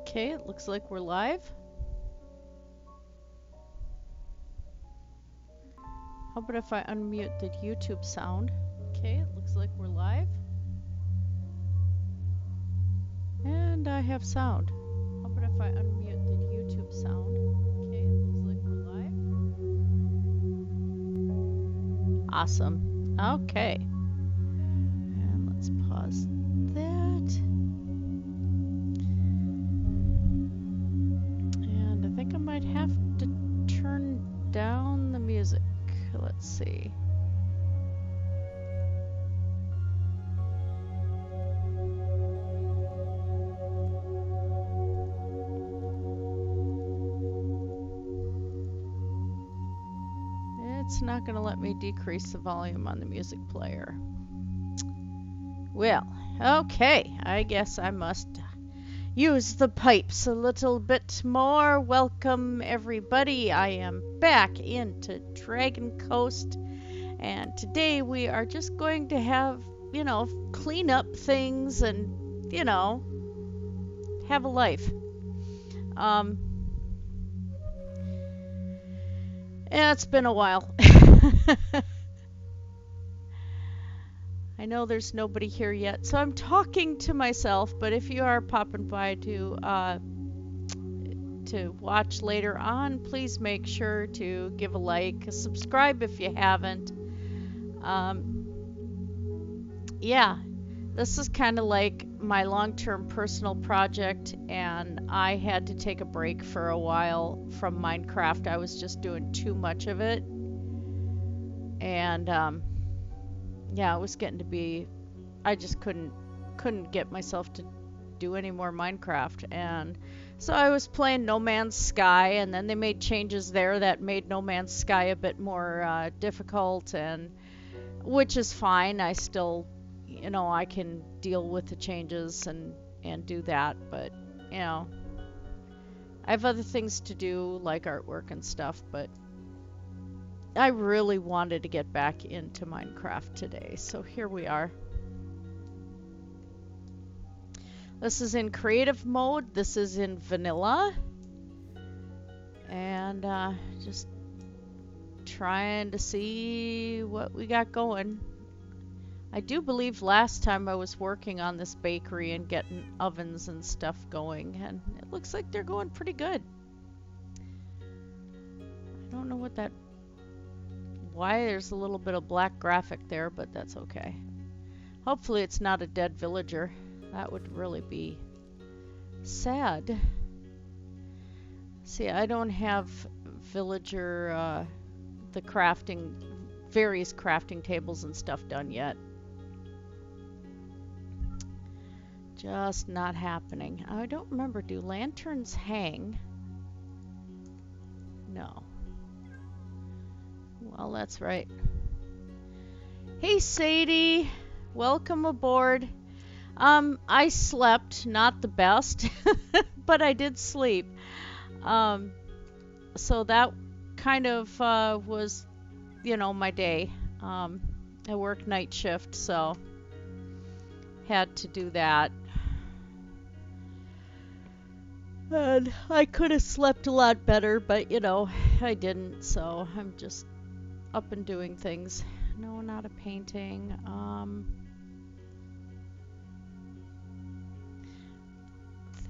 Okay, it looks like we're live. How about if I unmute the YouTube sound? Okay, it looks like we're live. And I have sound. How about if I unmute the YouTube sound? Okay, it looks like we're live. Awesome. Okay. And let's pause that. And I think I might have to turn down the music. Let's see. It's not going to let me decrease the volume on the music player. Well, okay. I guess I must use the pipes a little bit more. Welcome, everybody. I am back into Dragoncoast, and today we are just going to have, you know, clean up things and, you know, have a life. Yeah, it's been a while. I know there's nobody here yet, so I'm talking to myself, but if you are popping by to watch later on, please make sure to give a like, subscribe if you haven't. Yeah, this is kind of like my long-term personal project, and I had to take a break for a while from Minecraft. I was just doing too much of it, and yeah, it was getting to be, I just couldn't get myself to do any more Minecraft. And so I was playing No Man's Sky, and then they made changes there that made No Man's Sky a bit more difficult, and which is fine. I still, you know, I can deal with the changes and do that, but you know, I have other things to do like artwork and stuff. But I really wanted to get back into Minecraft today, so here we are. This is in creative mode. This is in vanilla, and just trying to see what we got going. I do believe last time I was working on this bakery and getting ovens and stuff going, and it looks like they're going pretty good. I don't know what that, why there's a little bit of black graphic there, but that's okay. Hopefully it's not a dead villager. That would really be sad. See, I don't have villager, the crafting, various crafting tables and stuff done yet. Just not happening. I don't remember, do lanterns hang? No. Well, that's right. Hey, Sadie. Welcome aboard. I slept, not the best, but I did sleep. So that kind of was, you know, my day. I work night shift, so had to do that. And I could have slept a lot better, but you know, I didn't, so I'm just up and doing things. No, not a painting. I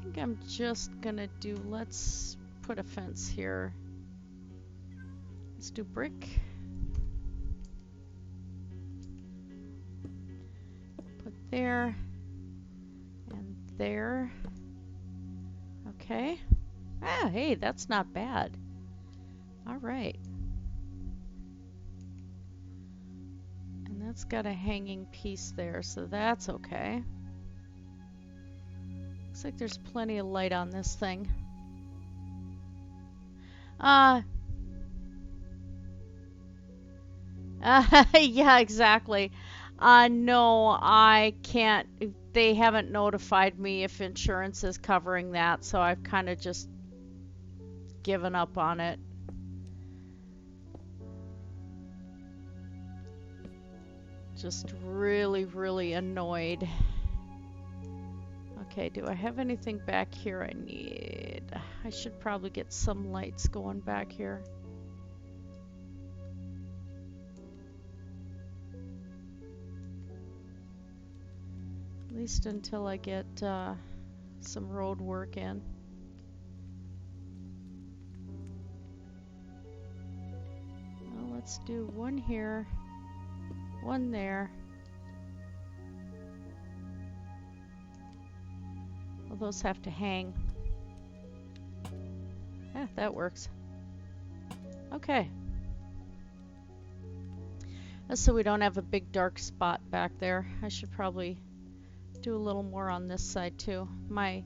think I'm just gonna do, let's put a fence here. Let's do brick. Put there and there. Okay. Ah, hey, that's not bad. All right. And that's got a hanging piece there, so that's okay. Looks like there's plenty of light on this thing. Yeah, exactly. No, I can't. They haven't notified me if insurance is covering that, so I've kind of just given up on it. Just really, really annoyed. Okay, do I have anything back here I need? I should probably get some lights going back here. At least until I get some road work in. Well, let's do one here, one there. Well, those have to hang. Yeah, that works. Okay. So we don't have a big dark spot back there. I should probably do a little more on this side too. My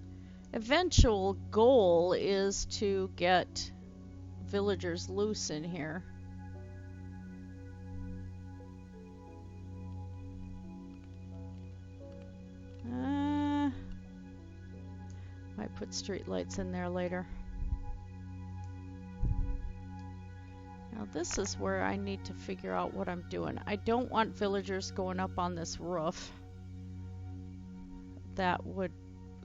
eventual goal is to get villagers loose in here. Might put street lights in there later. Now this is where I need to figure out what I'm doing. I don't want villagers going up on this roof. That would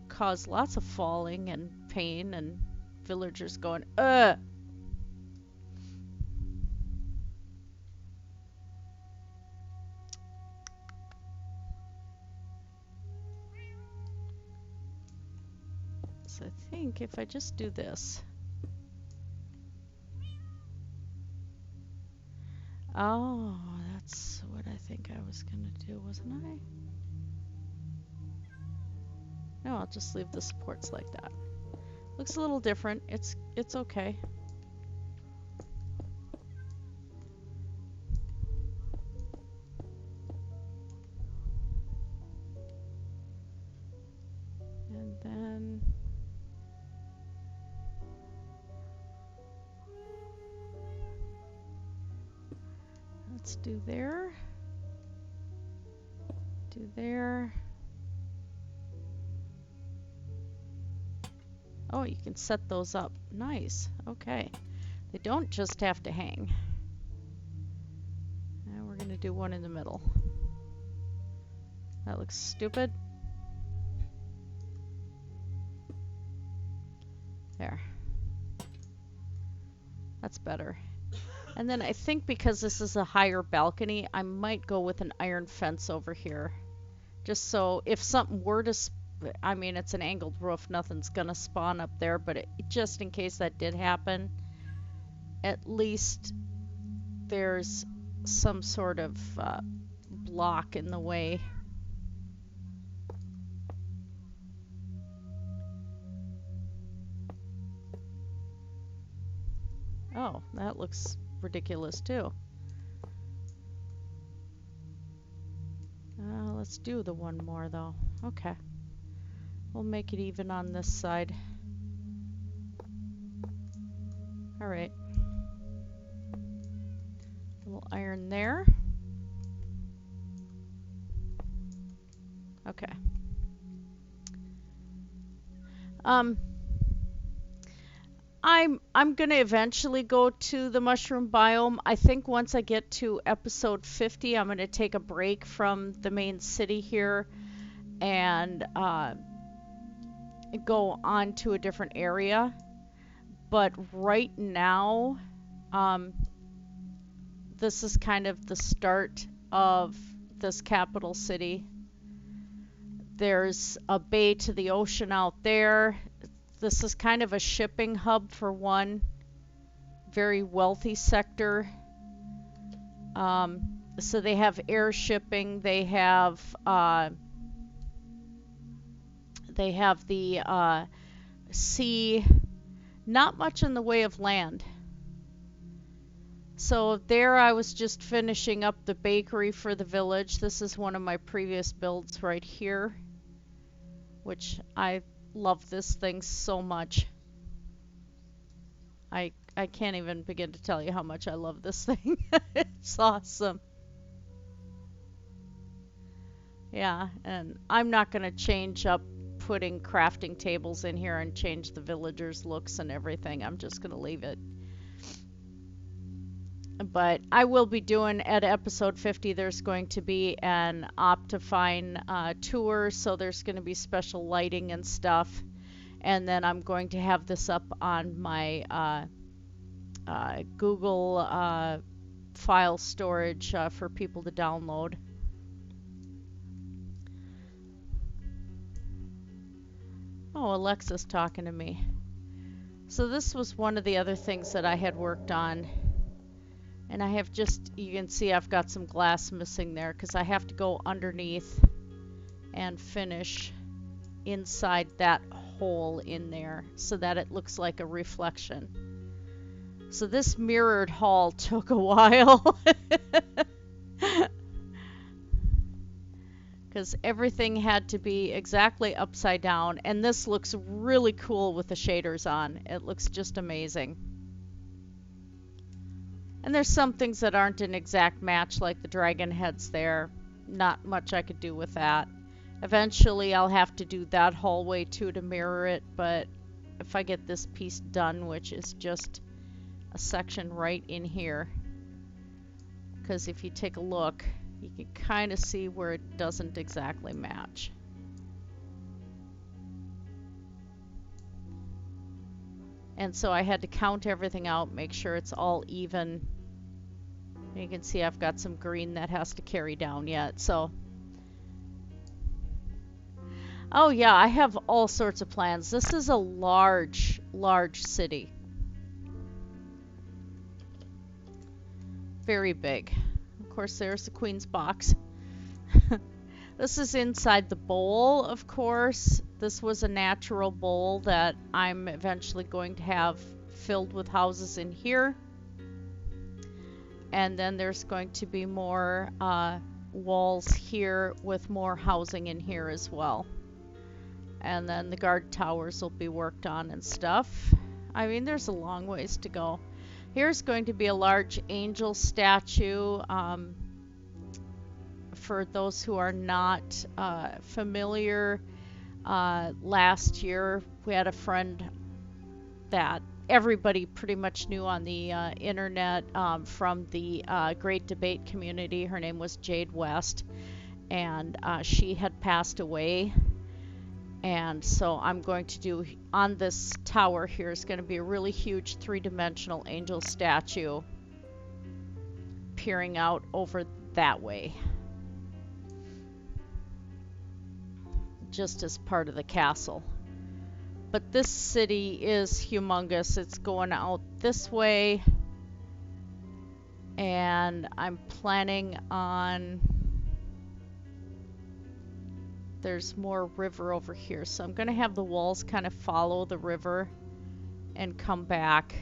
cause lots of falling and pain and villagers going, ugh! So I think if I just do this. Oh, that's what I think I was gonna do, wasn't I? No, I'll just leave the supports like that. Looks a little different. It's okay. And then let's do there. Do there. Oh, you can set those up. Nice. Okay. They don't just have to hang. Now we're going to do one in the middle. That looks stupid. There. That's better. And then I think because this is a higher balcony, I might go with an iron fence over here. Just so if something were to I mean, it's an angled roof, nothing's gonna spawn up there, but just in case that did happen, at least there's some sort of block in the way. Oh, that looks ridiculous too. Let's do the one more though. Okay. We'll make it even on this side. All right. A little iron there. Okay. I'm gonna eventually go to the mushroom biome. I think once I get to episode 50, I'm gonna take a break from the main city here and go on to a different area. But right now, this is kind of the start of this capital city. There's a bay to the ocean out there. This is kind of a shipping hub for one very wealthy sector. So they have air shipping, they have the sea, not much in the way of land. So there I was just finishing up the bakery for the village. This is one of my previous builds right here, which I love this thing so much. I can't even begin to tell you how much I love this thing. It's awesome. Yeah, and I'm not going to change up putting crafting tables in here and change the villagers' looks and everything. I'm just going to leave it. But I will be doing at episode 50, there's going to be an Optifine tour, so there's going to be special lighting and stuff. And then I'm going to have this up on my Google file storage for people to download. Oh, Alexa's talking to me. So this was one of the other things that I had worked on. And I have just, you can see I've got some glass missing there because I have to go underneath and finish inside that hole in there so that it looks like a reflection. So this mirrored hall took a while because everything had to be exactly upside down, and this looks really cool with the shaders on. It looks just amazing. And there's some things that aren't an exact match, like the dragon heads there. Not much I could do with that. Eventually I'll have to do that hallway too to mirror it, but if I get this piece done, which is just a section right in here, because if you take a look, you can kind of see where it doesn't exactly match. And so I had to count everything out, make sure it's all even. And you can see I've got some green that has to carry down yet, so. Oh yeah, I have all sorts of plans. This is a large, large city. Very big. Of course, there's the Queen's box. This is inside the bowl, of course. This was a natural bowl that I'm eventually going to have filled with houses in here. And then there's going to be more walls here with more housing in here as well. And then the guard towers will be worked on and stuff. I mean, there's a long ways to go. Here's going to be a large angel statue. For those who are not familiar, last year we had a friend that everybody pretty much knew on the internet from the Great Debate community. Her name was Jade West, and she had passed away. And so I'm going to do, on this tower here is going to be a really huge three-dimensional angel statue peering out over that way, just as part of the castle. But this city is humongous. It's going out this way, and I'm planning on, there's more river over here, so I'm going to have the walls kind of follow the river and come back.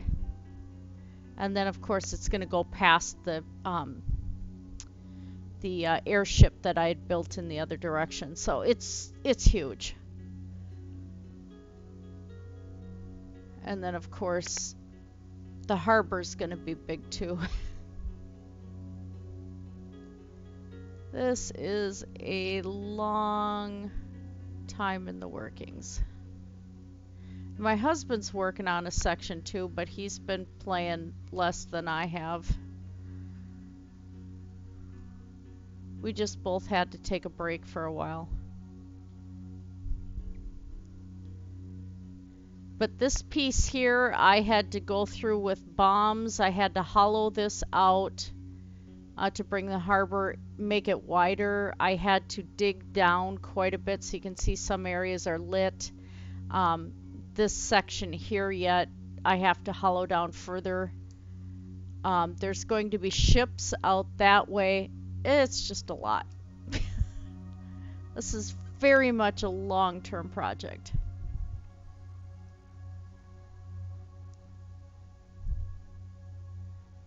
And then of course it's going to go past the airship that I had built in the other direction. So it's huge. And then of course the harbor's going to be big too. This is a long time in the workings. My husband's working on a section too, but he's been playing less than I have. We just both had to take a break for a while. But this piece here, I had to go through with bombs. I had to hollow this out to bring the harbor, make it wider. I had to dig down quite a bit, so you can see some areas are lit. This section here yet, I have to hollow down further. There's going to be ships out that way. It's just a lot. This is very much a long-term project.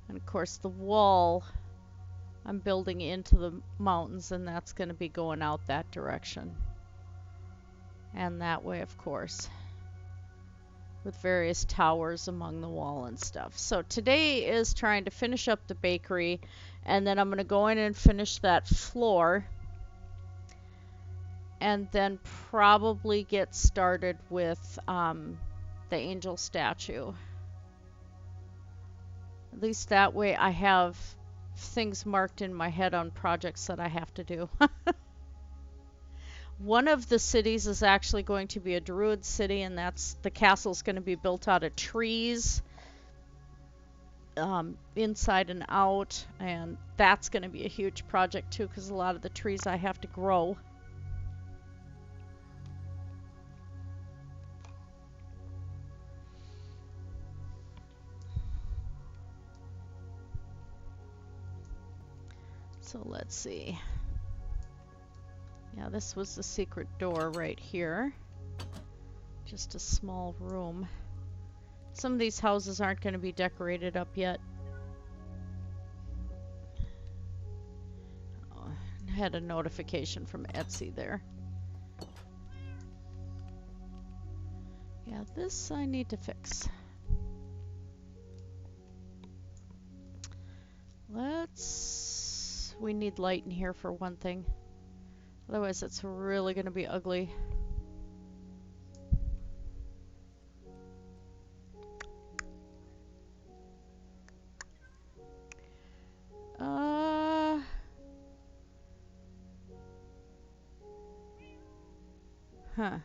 And of course the wall I'm building into the mountains, and that's going to be going out that direction. And that way, of course, with various towers among the wall and stuff. So today is trying to finish up the bakery, and then I'm going to go in and finish that floor, and then probably get started with the angel statue. At least that way I have things marked in my head on projects that I have to do. One of the cities is actually going to be a druid city, and that's the castle's going to be built out of trees, inside and out, and that's going to be a huge project too, because a lot of the trees I have to grow. So let's see. Yeah, this was the secret door right here. Just a small room. Some of these houses aren't going to be decorated up yet. Oh, I had a notification from Etsy there. Yeah, this I need to fix. We need light in here for one thing. Otherwise, it's really going to be ugly. Huh.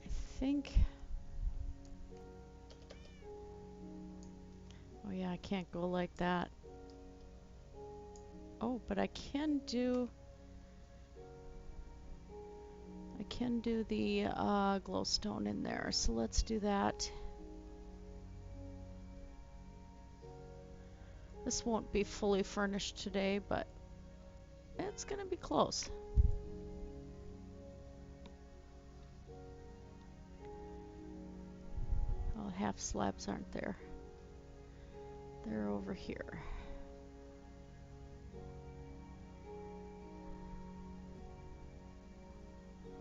I think... Oh yeah, I can't go like that. Oh, but I can do the glowstone in there, so let's do that. This won't be fully furnished today, but it's gonna be close. Oh, half slabs aren't there. They're over here.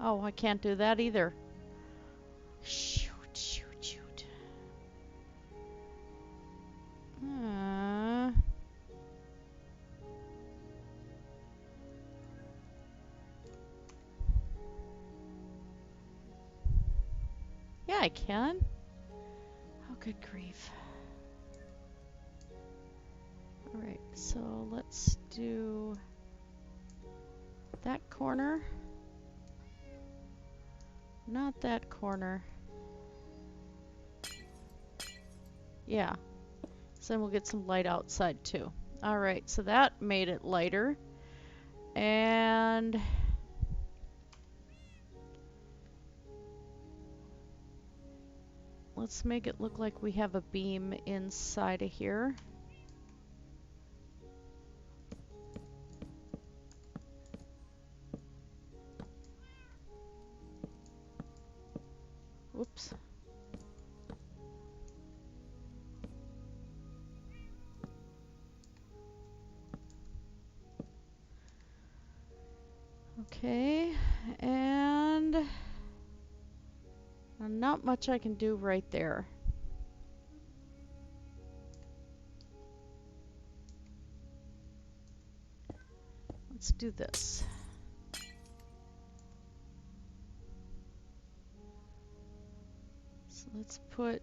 Oh, I can't do that either. Shoot, shoot, shoot. Yeah, I can. Oh, good grief. Alright, so let's do that corner. Not that corner. Yeah. So then we'll get some light outside too. Alright, so that made it lighter. And let's make it look like we have a beam inside of here. Oops. Okay, and not much I can do right there. Let's do this. So let's put...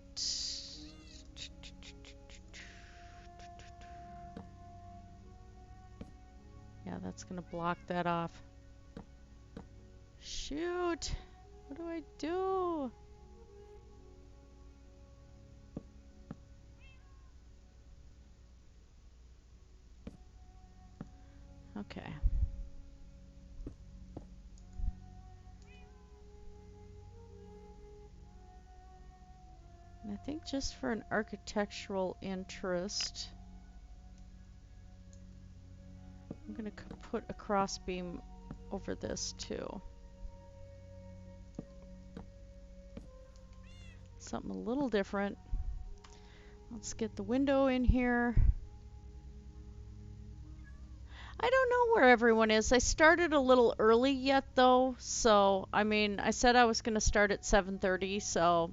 Yeah, that's gonna block that off. Shoot! What do I do? Okay. And I think just for an architectural interest, I'm gonna put a cross beam over this too. Something a little different. Let's get the window in here. I don't know where everyone is. I started a little early yet though, so I mean, I said I was going to start at 7:30, so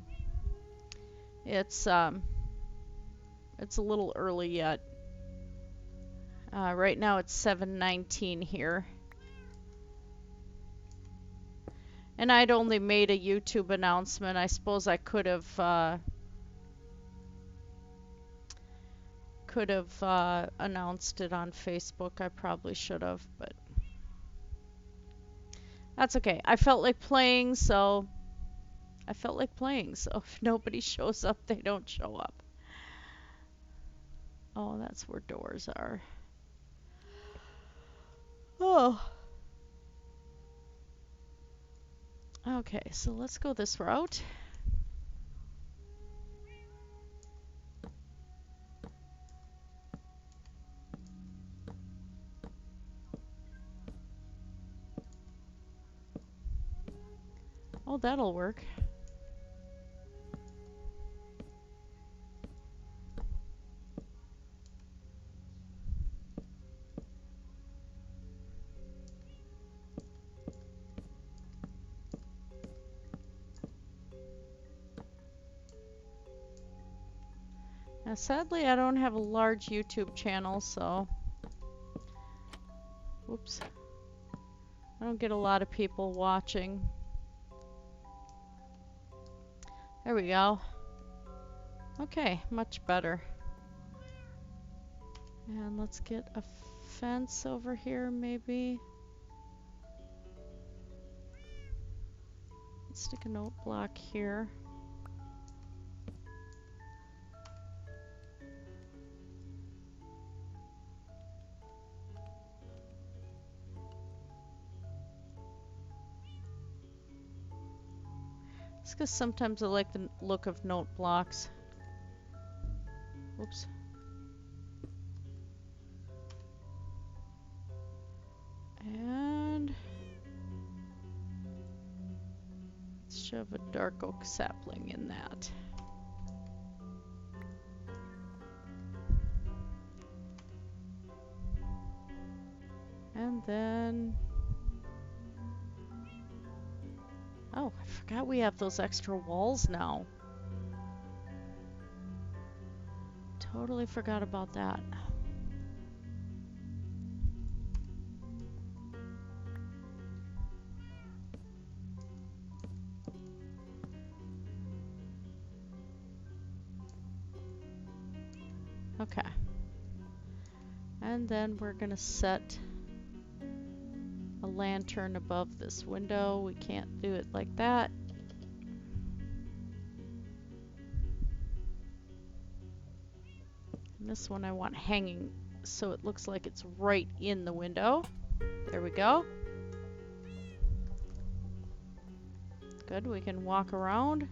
it's a little early yet. Right now it's 7:19 here. And I'd only made a YouTube announcement. I suppose I could have could have announced it on Facebook. I probably should have, but that's okay. I felt like playing, so if nobody shows up, they don't show up. Oh, that's where doors are. Oh. Okay, so let's go this route. Oh, that'll work. Now, sadly, I don't have a large YouTube channel, so... Whoops. I don't get a lot of people watching. There we go. Okay, much better. And let's get a fence over here, maybe. Let's stick a note block here. It's because sometimes I like the look of note blocks. Oops. And let's shove a dark oak sapling in that. And then... Oh, I forgot we have those extra walls now. Totally forgot about that. Okay. And then we're gonna set a lantern above this window. We can't do it like that. And this one I want hanging so it looks like it's right in the window. There we go. Good, we can walk around.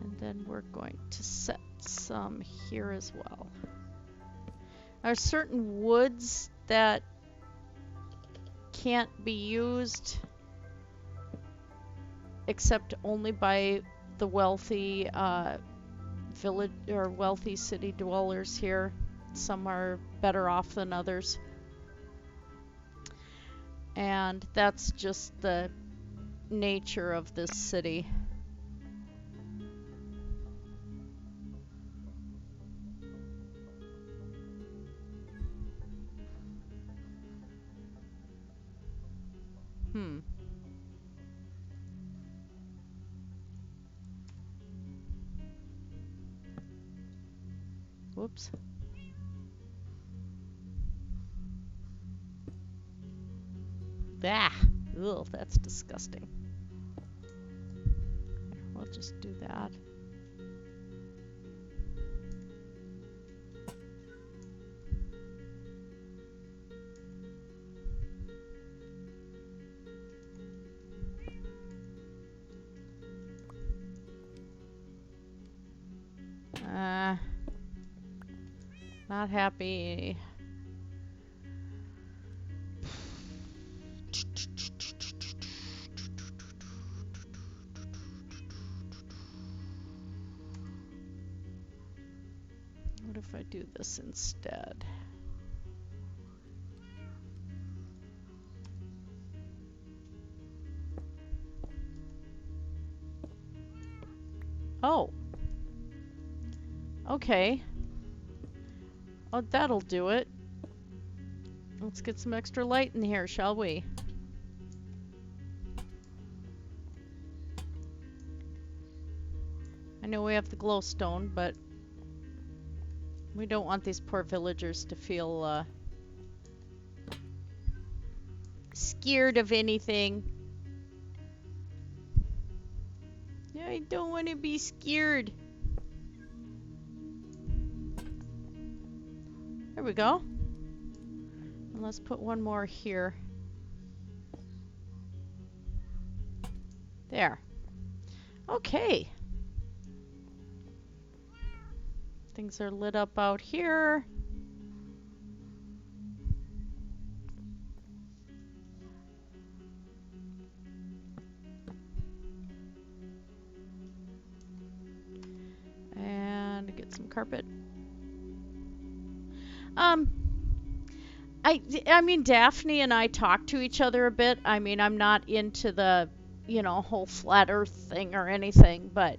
And then we're going to set some here as well. There are certain woods that can't be used except only by the wealthy village or wealthy city dwellers here. Some are better off than others. And that's just the nature of this city. Whoops. Ah! Ugh, that's disgusting. We'll just do that. Not happy. What if I do this instead? Oh. Okay. Oh, that'll do it. Let's get some extra light in here, shall we? I know we have the glowstone, but we don't want these poor villagers to feel scared of anything. Yeah, I don't want to be scared. There we go. And let's put one more here. There. Okay. Things are lit up out here. And get some carpet. I mean, Daphne and I talk to each other a bit. I mean, I'm not into the, you know, whole flat earth thing or anything, but,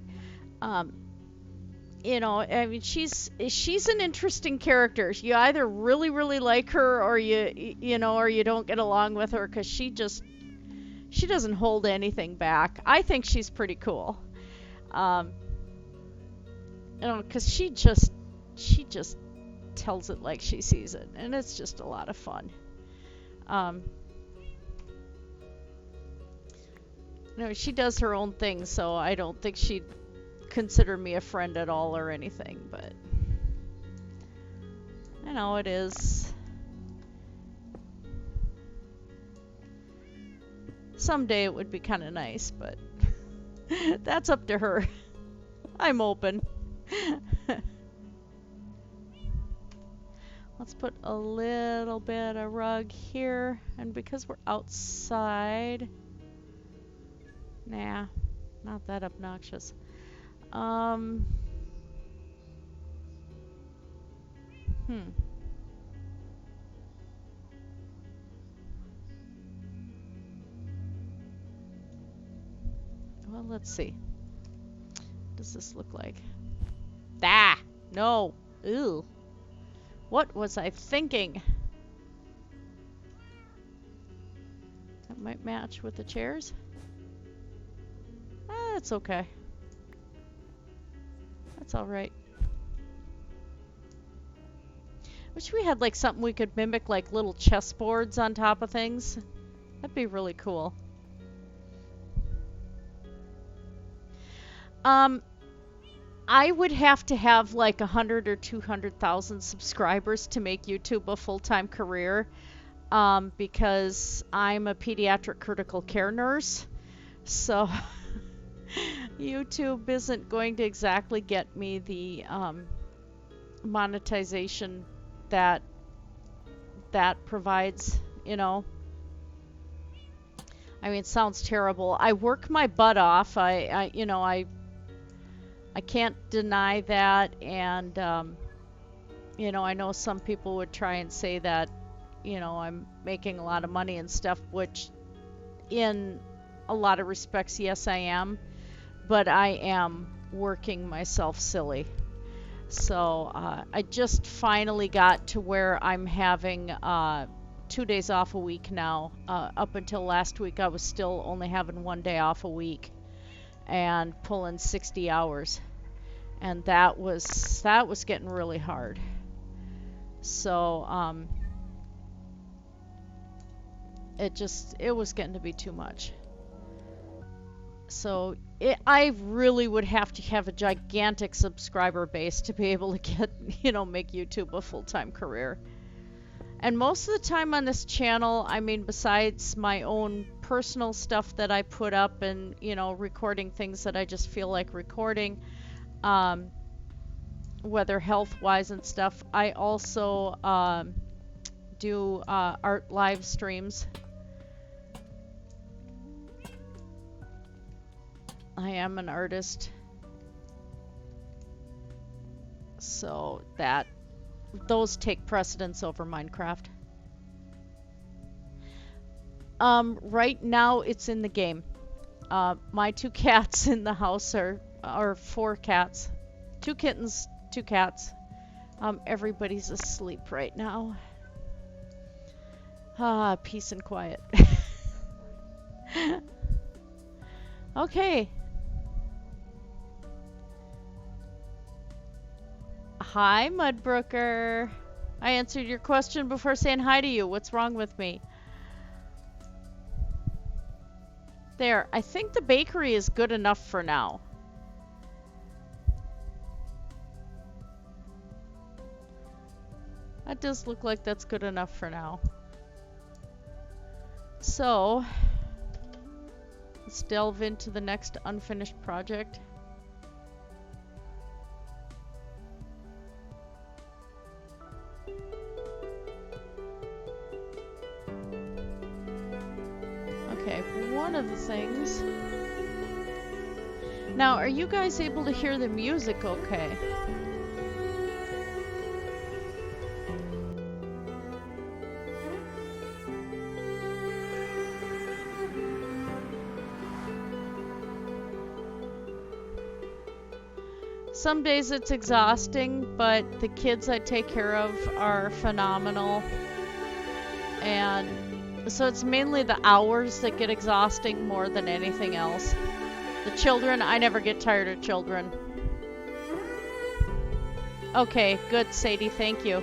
you know, I mean, she's an interesting character. You either really, really like her or you know, or you don't get along with her because she doesn't hold anything back. I think she's pretty cool. You know, because she just tells it like she sees it, and it's just a lot of fun. You know, she does her own thing, so I don't think she'd consider me a friend at all or anything, but you know, it is. Someday it would be kind of nice, but that's up to her. I'm open. Let's put a little bit of rug here, and because we're outside, nah, not that obnoxious. Well, let's see. What does this look like? Ah, no. Ew. What was I thinking? That might match with the chairs. Ah, that's okay. That's all right. Wish we had like something we could mimic, like little chessboards on top of things. That'd be really cool. I would have to have like 100 or 200,000 subscribers to make YouTube a full-time career, because I'm a pediatric critical care nurse. So YouTube isn't going to exactly get me the monetization that provides, you know. I mean, it sounds terrible. I work my butt off. You know, I can't deny that, and you know, I know some people would try and say that, you know, I'm making a lot of money and stuff, which in a lot of respects, yes, I am, but I am working myself silly. So I just finally got to where I'm having 2 days off a week now. Up until last week, I was still only having 1 day off a week and pulling 60 hours. And that was getting really hard. So it was getting to be too much. So I really would have to have a gigantic subscriber base to be able to get, you know, make YouTube a full-time career. And most of the time on this channel, I mean, besides my own personal stuff that I put up and, you know, recording things that I just feel like recording, whether health-wise and stuff, I also do art live streams. I am an artist, so those take precedence over Minecraft. Right now it's in the game. My 2 cats in the house are 4 cats. 2 kittens, 2 cats. Everybody's asleep right now. Peace and quiet. Okay. Hi, Mudbrooker. I answered your question before saying hi to you. What's wrong with me? There, I think the bakery is good enough for now. That does look like that's good enough for now. So, let's delve into the next unfinished project. Okay, one of the things. Now, are you guys able to hear the music okay? Some days it's exhausting, but the kids I take care of are phenomenal. And so it's mainly the hours that get exhausting more than anything else. The children, I never get tired of children. Okay, good, Sadie, thank you.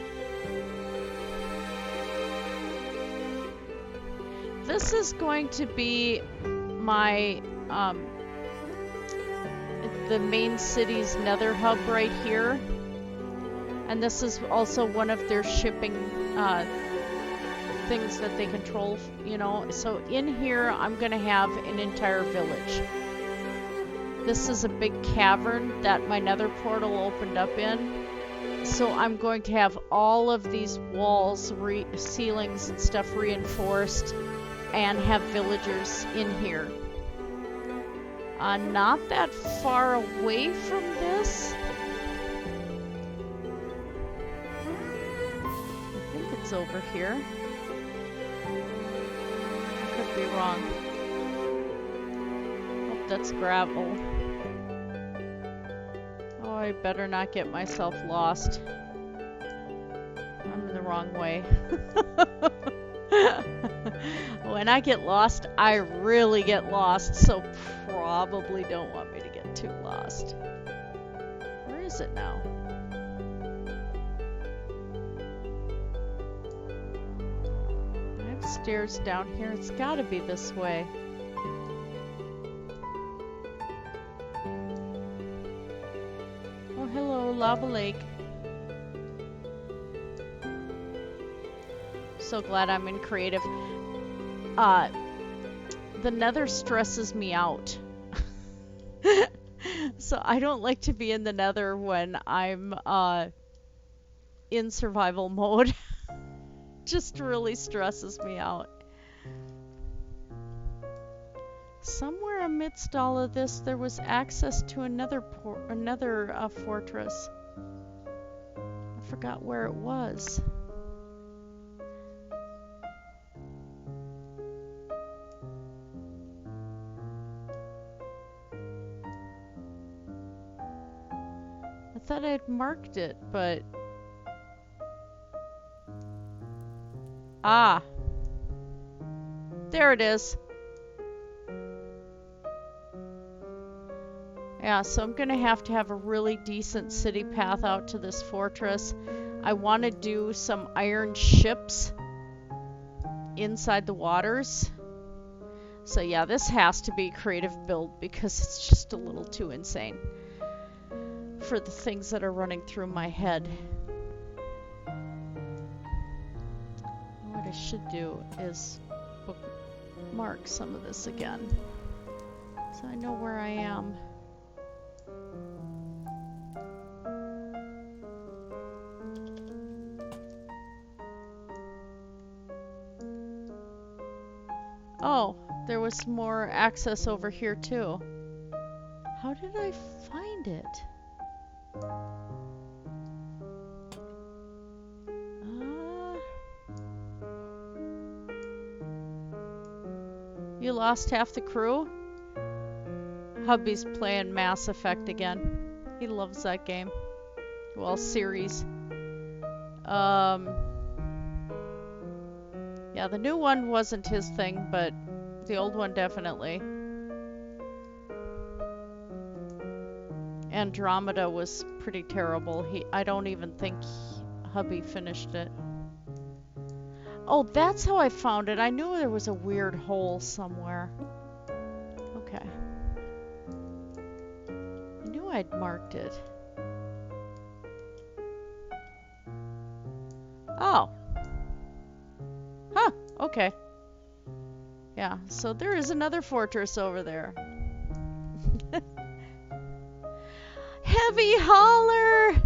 This is going to be my, the main city's nether hub right here. And this is also one of their shipping, things that they control, you know. So in here, I'm gonna have an entire village. This is a big cavern that my nether portal opened up in. So I'm going to have all of these walls, ceilings and stuff reinforced and have villagers in here. Not that far away from this. I think it's over here. I could be wrong. Oh, that's gravel. Oh, I better not get myself lost. I'm in the wrong way. When I get lost, I really get lost, so probably don't want me to get too lost. Where is it now? I have stairs down here. It's gotta be this way. Oh, hello, Lava Lake. So glad I'm in creative. The nether stresses me out. So I don't like to be in the nether when I'm in survival mode. Just really stresses me out. Somewhere amidst all of this, there was access to another fortress. I forgot where it was. I thought I'd marked it, but... Ah! There it is! Yeah, so I'm gonna have to have a really decent city path out to this fortress. I want to do some iron ships inside the waters. So yeah, this has to be a creative build because it's just a little too insane for the things that are running through my head. What I should do is bookmark some of this again, so I know where I am. Oh, there was more access over here too. How did I find it? You lost half the crew? Hubby's playing Mass Effect again. He loves that game. Well, series. Yeah, the new one wasn't his thing, but the old one definitely. And Andromeda was pretty terrible. I don't even think hubby finished it. Oh, that's how I found it. I knew there was a weird hole somewhere. Okay. I knew I'd marked it. Oh. Huh, okay. Yeah, so there is another fortress over there. Heavy Holler!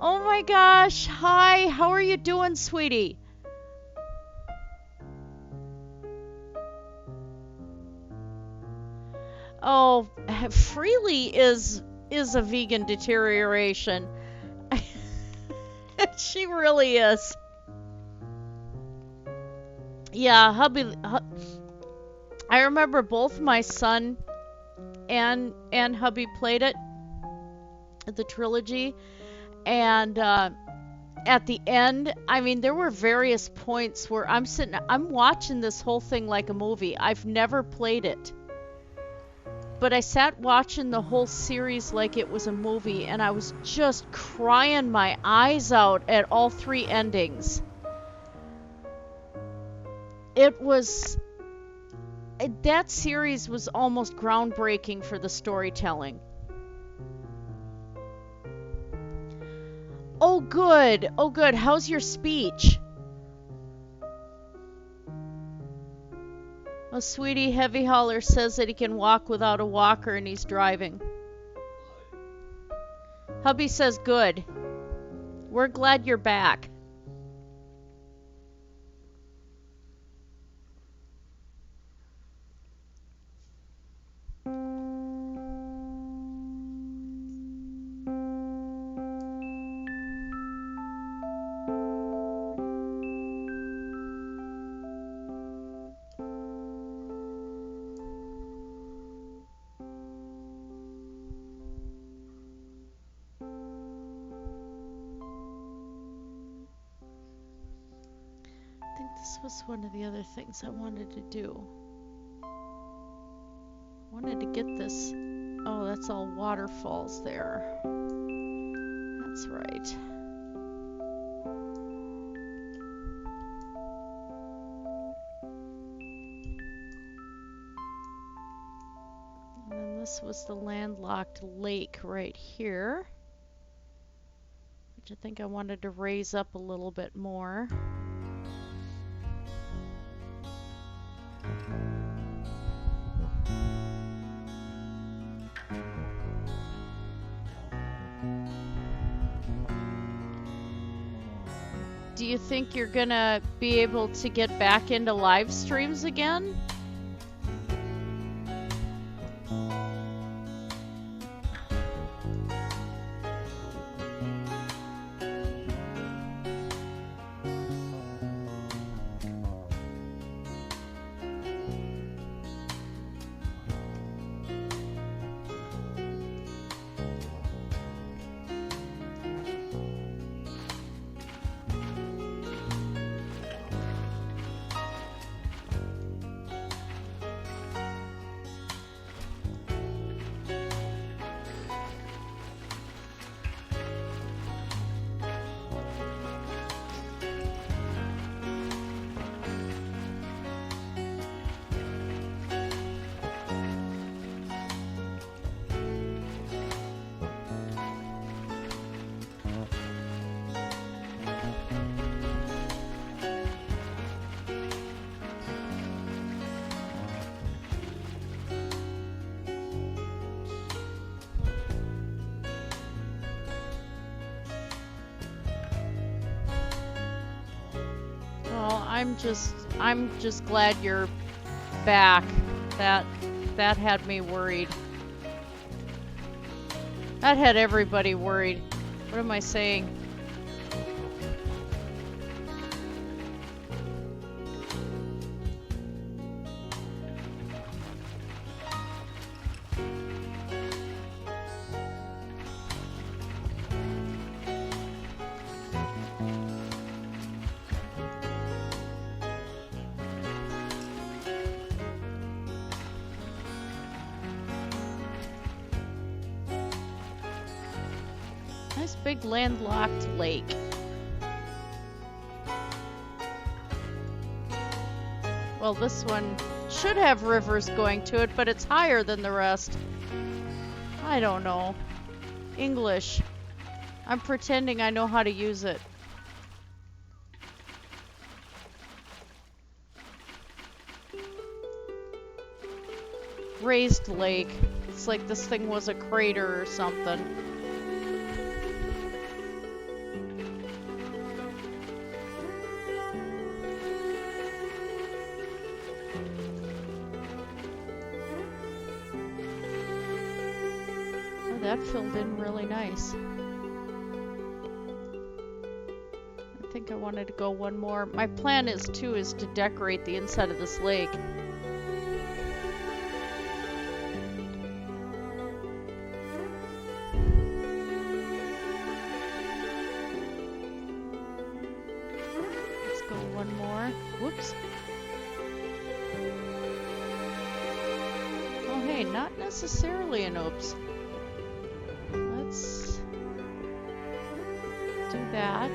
Oh my gosh, hi, how are you doing, sweetie? Oh, Freely is a vegan deterioration. She really is. Yeah, I remember both my son and hubby played it, the trilogy, and at the end, I mean, there were various points where I'm watching this whole thing like a movie. I've never played it. But I sat watching the whole series like it was a movie, and I was just crying my eyes out at all three endings. That series was almost groundbreaking for the storytelling. Oh, good. Oh, good. How's your speech? Oh, sweetie, Heavy Holler says that he can walk without a walker and he's driving. Hubby says good. We're glad you're back. This was one of the other things I wanted to do. I wanted to get this. Oh, that's all waterfalls there. That's right. And then this was the landlocked lake right here, which I think I wanted to raise up a little bit more. Do you think you're gonna be able to get back into live streams again? I'm just glad you're back. That had me worried. That had everybody worried. What am I saying? big landlocked lake. Well, this one should have rivers going to it, but it's higher than the rest. I don't know. English. I'm pretending I know how to use it. Raised lake. It's like this thing was a crater or something. Oh, that filled in really nice. I think I wanted to go one more. My plan is to decorate the inside of this lake. Whoops. Oh, hey, not necessarily an oops. Let's do that.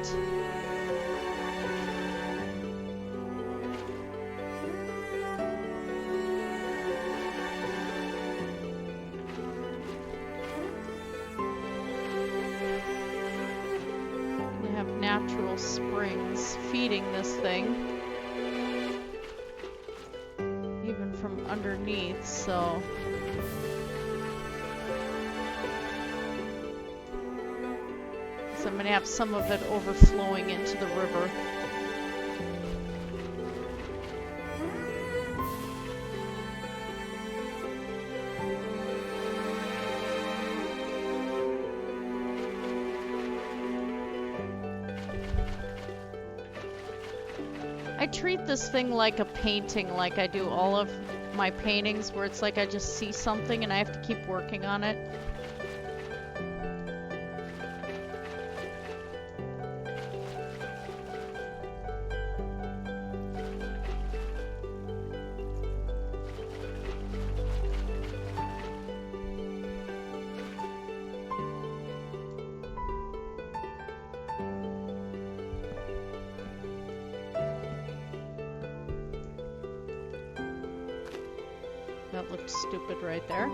We have natural springs feeding this thing. From underneath, so I'm gonna have some of it overflowing into the river. I treat this thing like a painting, like I do all of my paintings, where it's like I just see something and I have to keep working on it. That looked stupid right there.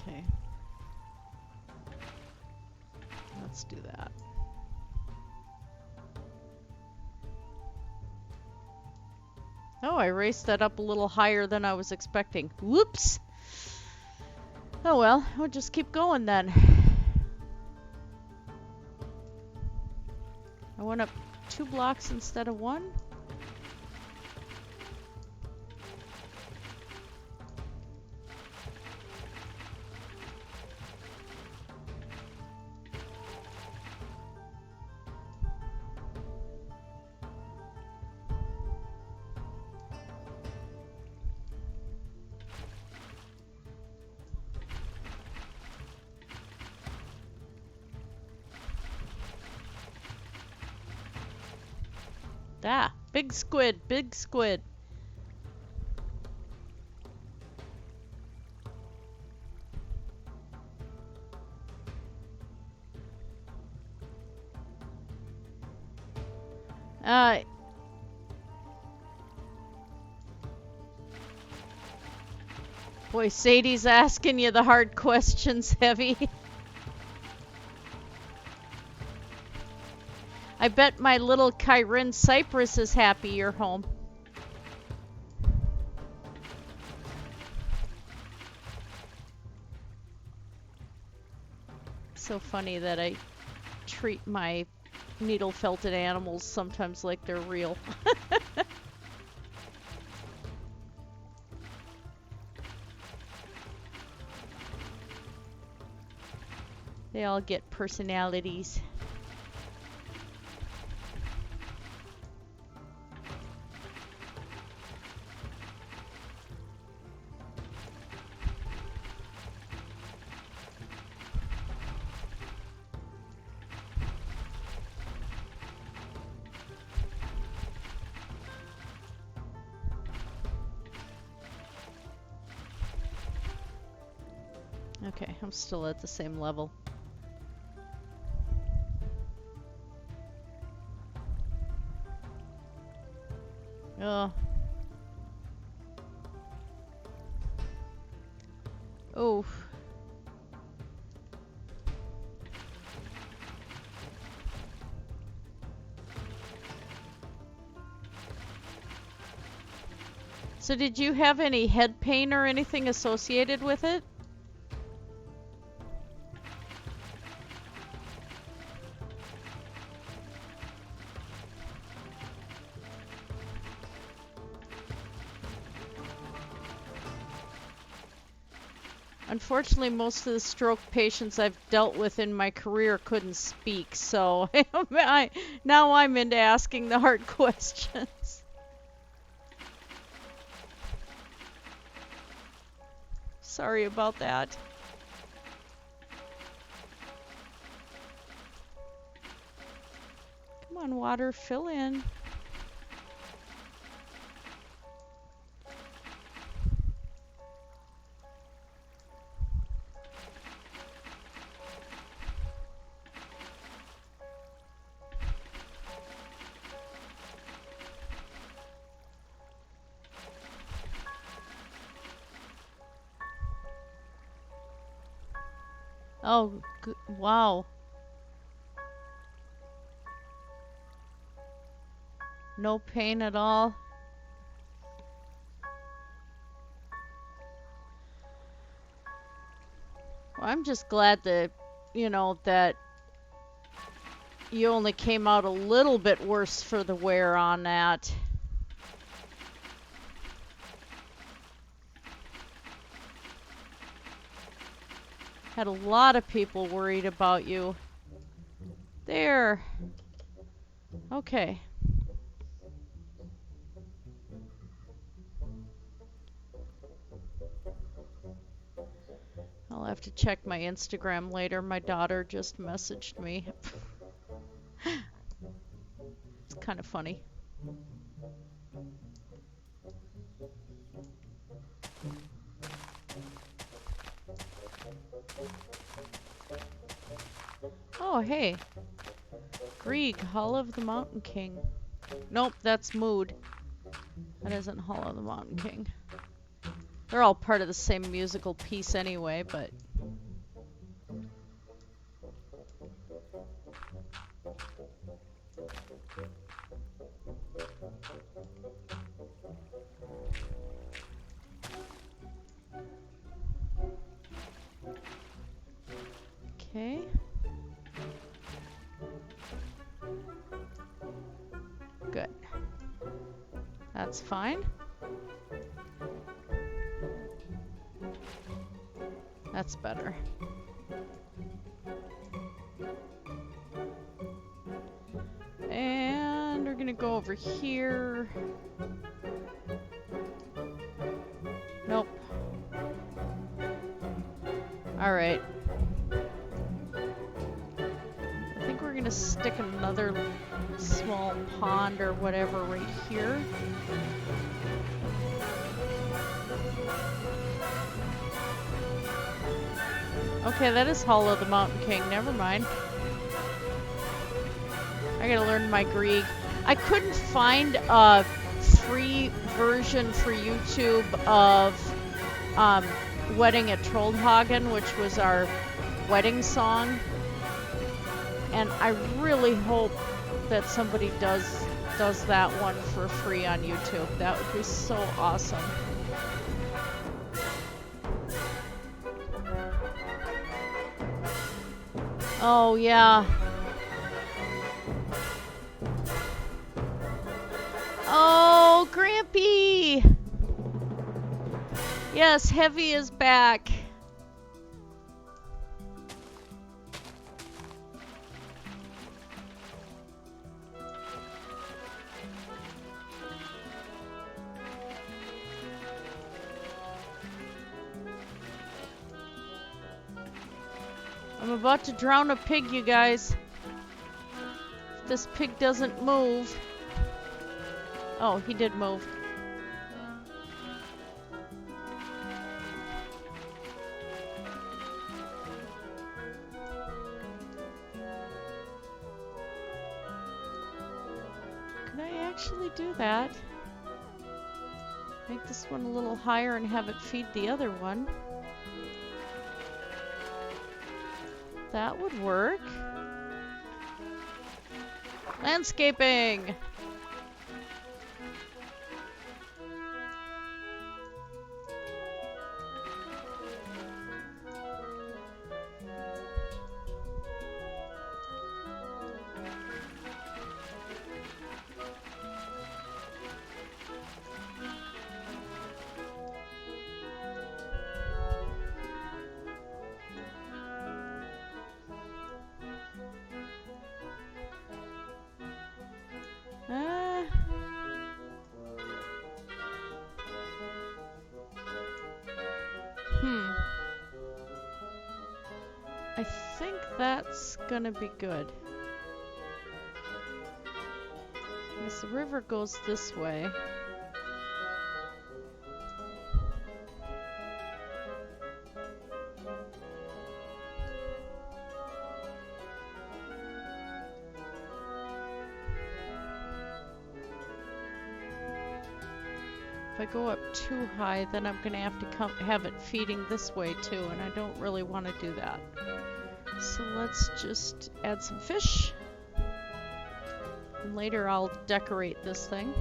Okay. Let's do that. Oh, I raised that up a little higher than I was expecting. Whoops! Oh well, we'll just keep going then. I went up 2 blocks instead of 1. Ah, big squid, big squid. Boy, Sadie's asking you the hard questions, Heavy. I bet my little Kyrin Cypress is happy you're home. So funny that I treat my needle-felted animals sometimes like they're real. They all get personalities. Okay, I'm still at the same level. Oh. Oh. So did you have any head pain or anything associated with it? Unfortunately, most of the stroke patients I've dealt with in my career couldn't speak, so now I'm into asking the hard questions. Sorry about that. Come on, water, fill in. Oh, wow. No pain at all. Well, I'm just glad that, you know, that you only came out a little bit worse for the wear on that. Had a lot of people worried about you. There. Okay. I'll have to check my Instagram later. My daughter just messaged me. It's kind of funny. Oh, hey. GRIEG, Hall of the Mountain King. Nope, that's Mood. That isn't Hall of the Mountain King. They're all part of the same musical piece anyway, but... Okay. Good. That's fine. That's better. And we're gonna go over here. Nope. Alright. I think we're gonna stick another small pond or whatever right here. Okay, that is Hall of the Mountain King. Never mind. I gotta learn my GRIEG. I couldn't find a free version for YouTube of Wedding at Trollhagen, which was our wedding song. And I really hope that somebody does that one for free on YouTube. That would be so awesome. Oh, yeah. Oh, Grampy! Yes, Heavy is back. I'm about to drown a pig, you guys. If this pig doesn't move. Oh, he did move. Can I actually do that? Make this one a little higher and have it feed the other one. That would work. Landscaping! I think that's gonna be good. Because the river goes this way. If I go up too high, then I'm gonna have to have it feeding this way too, and I don't really want to do that. So let's just add some fish. And later I'll decorate this thing.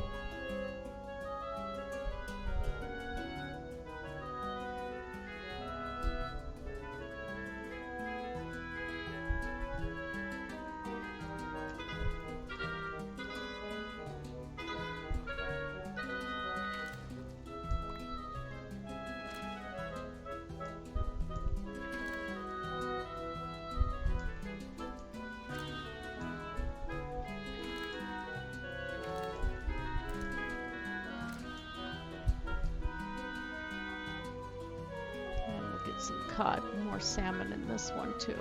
Some cod, more salmon in this one too.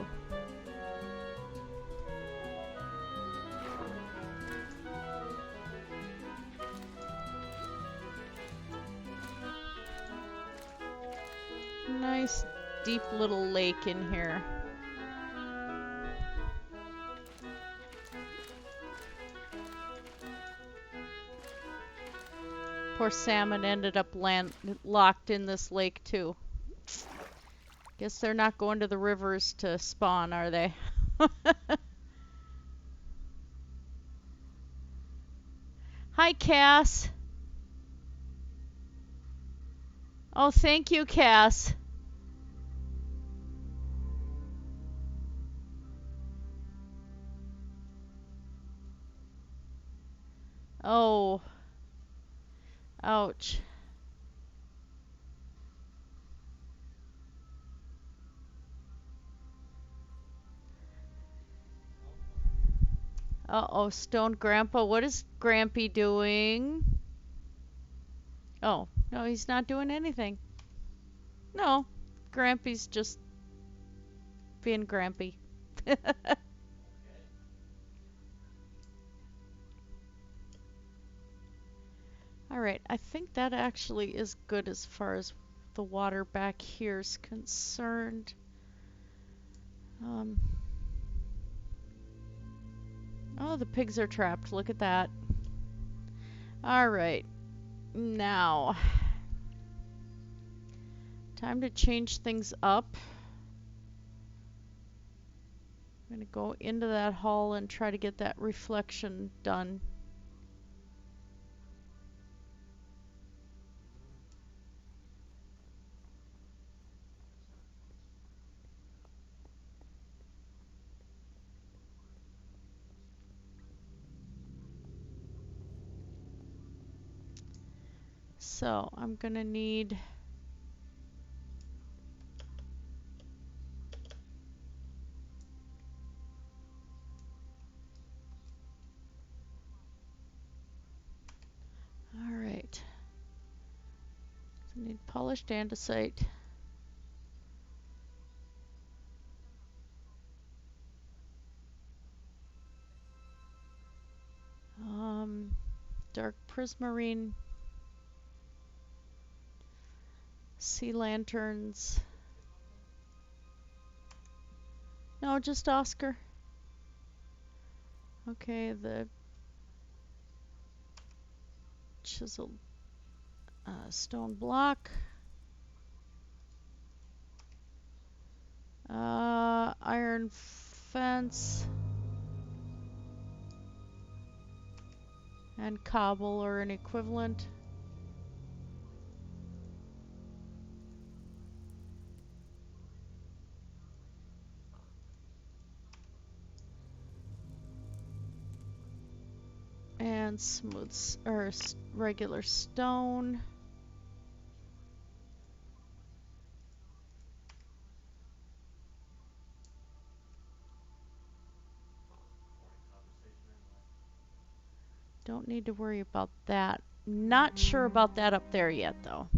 Nice deep little lake in here. Poor salmon ended up locked in this lake too. Guess they're not going to the rivers to spawn, are they? Hi, Cass. Oh, thank you, Cass. Oh. Ouch. Uh-oh, stoned Grandpa. What is Grampy doing? Oh, no, he's not doing anything. No, Grampy's just being Grampy. Alright, I think that actually is good as far as the water back here is concerned. Oh, the pigs are trapped. Look at that. Alright. Now, time to change things up. I'm going to go into that hall and try to get that reflection done. So I'm gonna need alright. So I need polished andesite. Dark prismarine. Sea lanterns. No, just Oscar. Okay, the Chiseled stone block. Iron fence. And cobble or an equivalent. And smooth or regular stone. Don't need to worry about that. Not sure about that up there yet, though.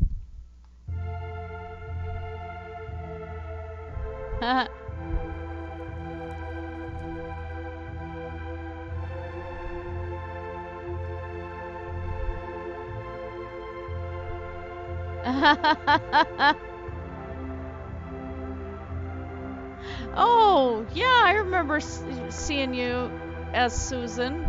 Oh, yeah, I remember seeing you as Susan.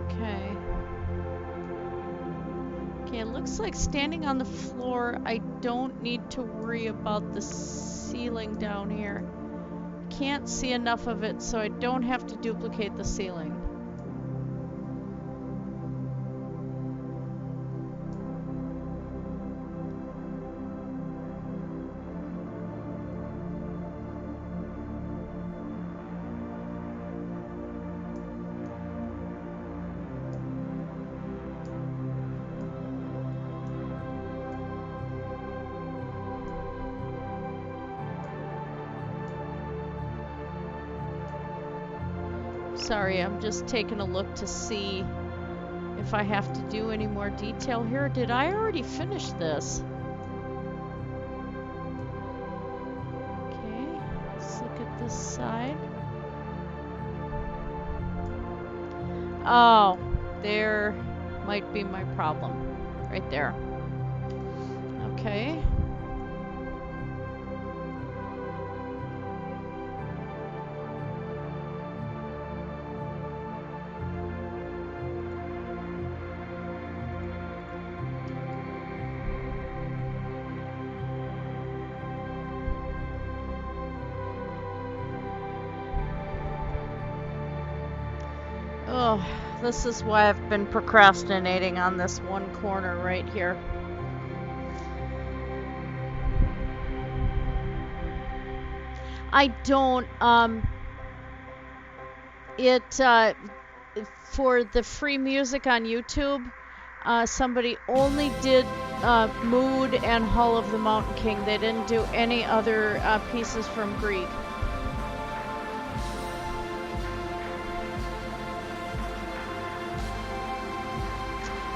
Okay. Okay, it looks like standing on the floor, I don't need to worry about the ceiling down here. Can't see enough of it, so I don't have to duplicate the ceiling. Sorry, I'm just taking a look to see if I have to do any more detail here. Did I already finish this? Okay, let's look at this side. Oh, there might be my problem. Right there. Okay. Oh, this is why I've been procrastinating on this one corner right here. I don't, for the free music on YouTube, somebody only did Mood and Hall of the Mountain King. They didn't do any other pieces from GRIEG.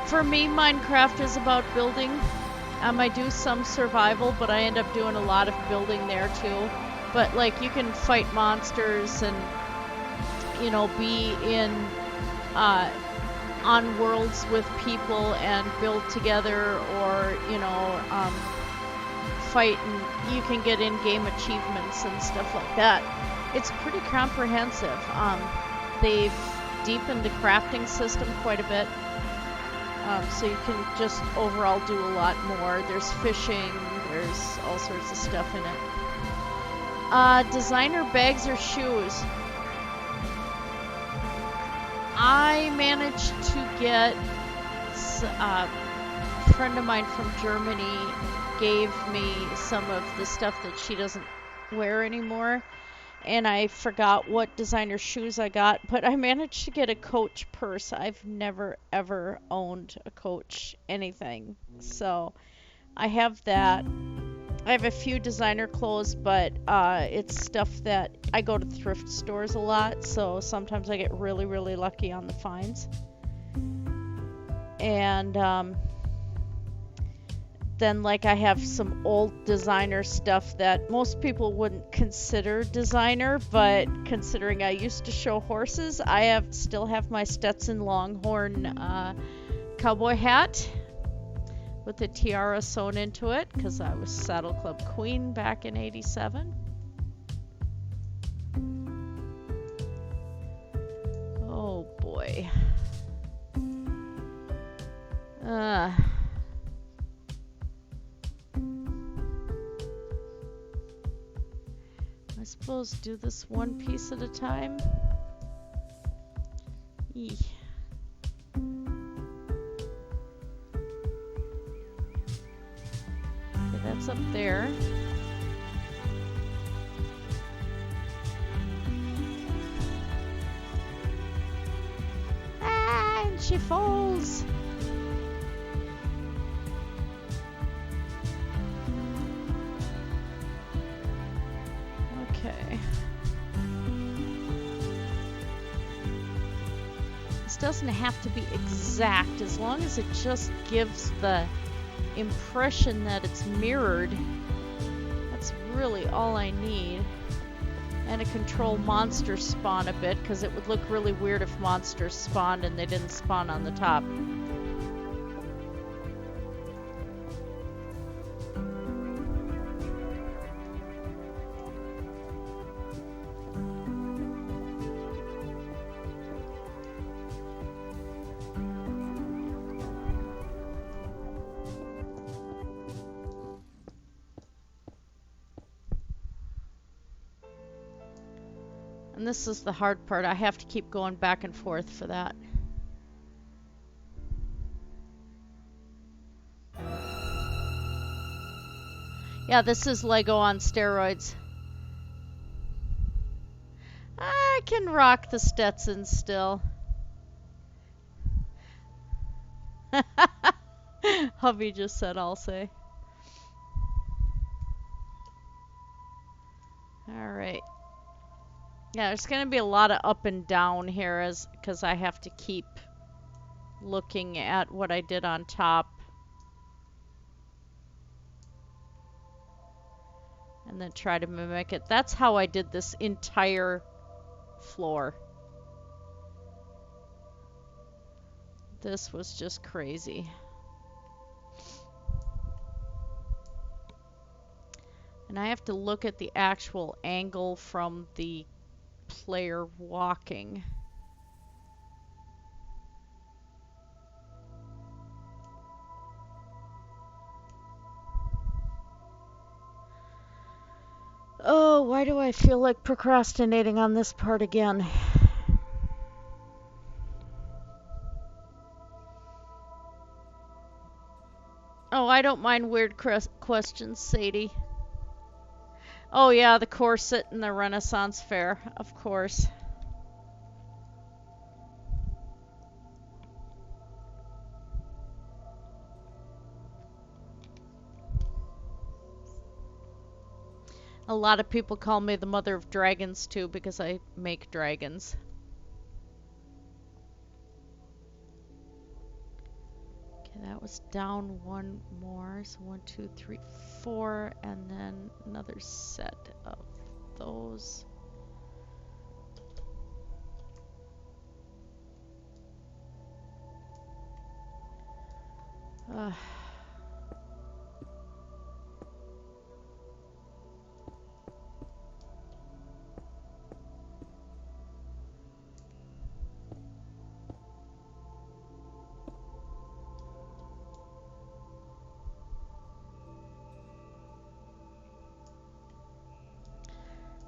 For me, Minecraft is about building. I do some survival, but I end up doing a lot of building there too. But like, you can fight monsters and, you know, be in on worlds with people and build together, or, you know, fight, and you can get in-game achievements and stuff like that. It's pretty comprehensive. They've deepened the crafting system quite a bit. So you can just overall do a lot more. There's fishing, there's all sorts of stuff in it. Designer bags or shoes. I managed to get, a friend of mine from Germany gave me some of the stuff that she doesn't wear anymore. And I forgot what designer shoes I got, but I managed to get a Coach purse. I've never, ever owned a Coach anything. So I have that. I have a few designer clothes, but it's stuff that I go to thrift stores a lot, so sometimes I get really, really lucky on the finds. And then, like, I have some old designer stuff that most people wouldn't consider designer, but considering I used to show horses, I still have my Stetson Longhorn cowboy hat with a tiara sewn into it, because I was Saddle Club Queen back in '87. Suppose do this one piece at a time. Eeh. Okay, that's up there. Ah, and she falls. Okay. This doesn't have to be exact, as long as it just gives the impression that it's mirrored. That's really all I need. And to control monsters spawn a bit, because it would look really weird if monsters spawned and they didn't spawn on the top. And this is the hard part. I have to keep going back and forth for that. Yeah, this is Lego on steroids. I can rock the Stetson still. Hubby just said I'll say. Alright. Yeah, there's going to be a lot of up and down here because I have to keep looking at what I did on top. And then try to mimic it. That's how I did this entire floor. This was just crazy. And I have to look at the actual angle from the player walking. Oh, why do I feel like procrastinating on this part again? Oh, I don't mind weird questions, Sadie. Oh yeah, the corset and the Renaissance Fair, of course. A lot of people call me the mother of dragons too because I make dragons. Okay, that was down one more. So 1, 2, 3, 4, and then another set of those.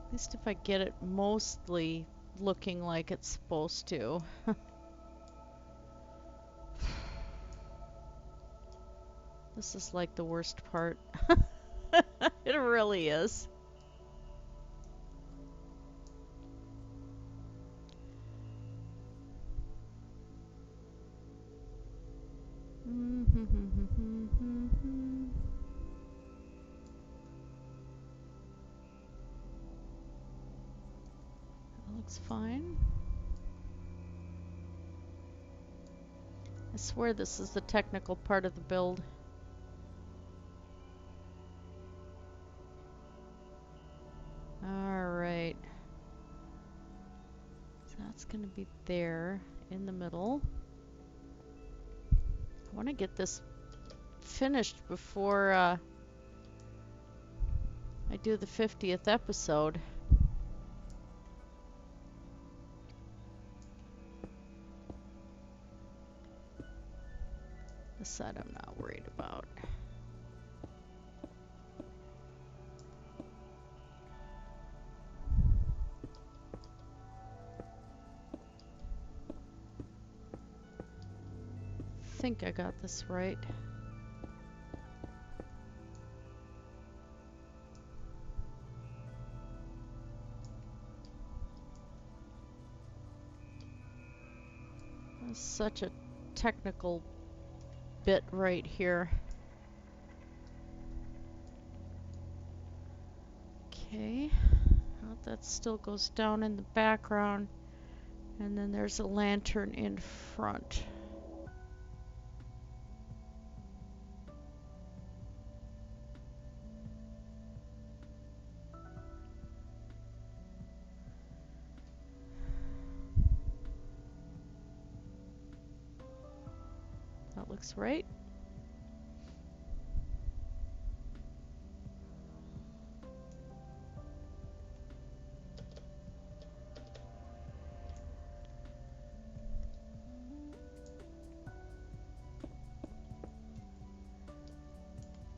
At least if I get it mostly looking like it's supposed to. This is like the worst part. It really is. That looks fine. I swear this is the technical part of the build. Alright. So that's going to be there in the middle. I want to get this finished before I do the 50th episode. This side I'm not worried about. think I got this right. That's such a technical bit right here. Okay, well, that still goes down in the background, and then there's a lantern in front. That looks right.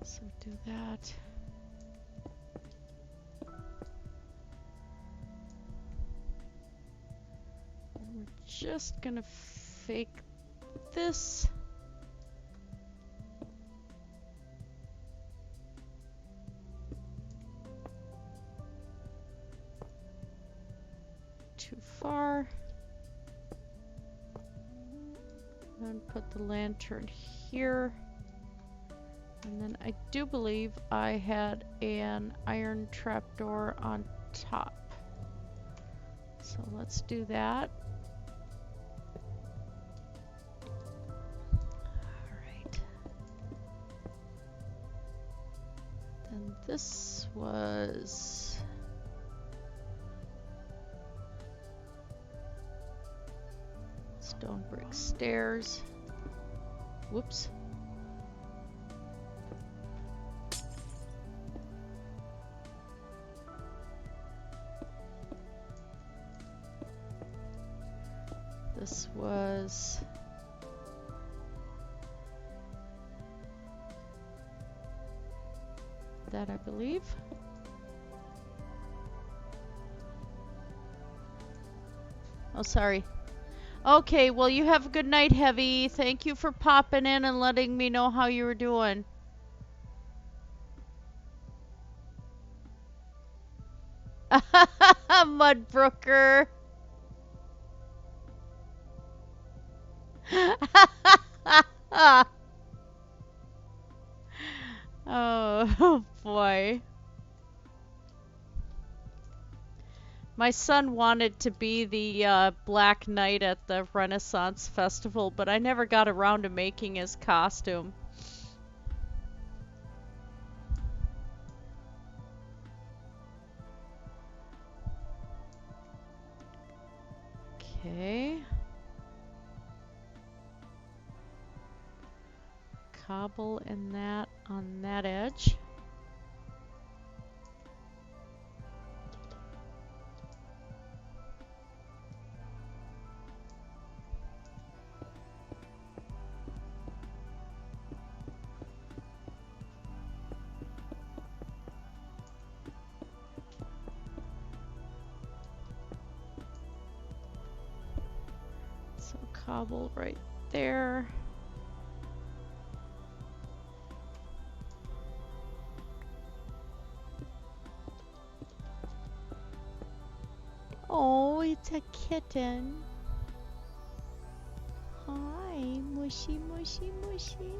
So do that. And we're just gonna fake this. Too far. Then put the lantern here. And then I do believe I had an iron trapdoor on top. So let's do that. Alright. Then this was... stone brick stairs. Whoops. This was that, I believe. Oh, sorry. Okay, well, you have a good night, Heavy. Thank you for popping in and letting me know how you were doing. Mudbrooker. Oh boy. My son wanted to be the Black Knight at the Renaissance Festival, but I never got around to making his costume. Okay. Cobble in that on that edge. So cobble right there. Oh, it's a kitten. Hi, mushy, mushy, mushy.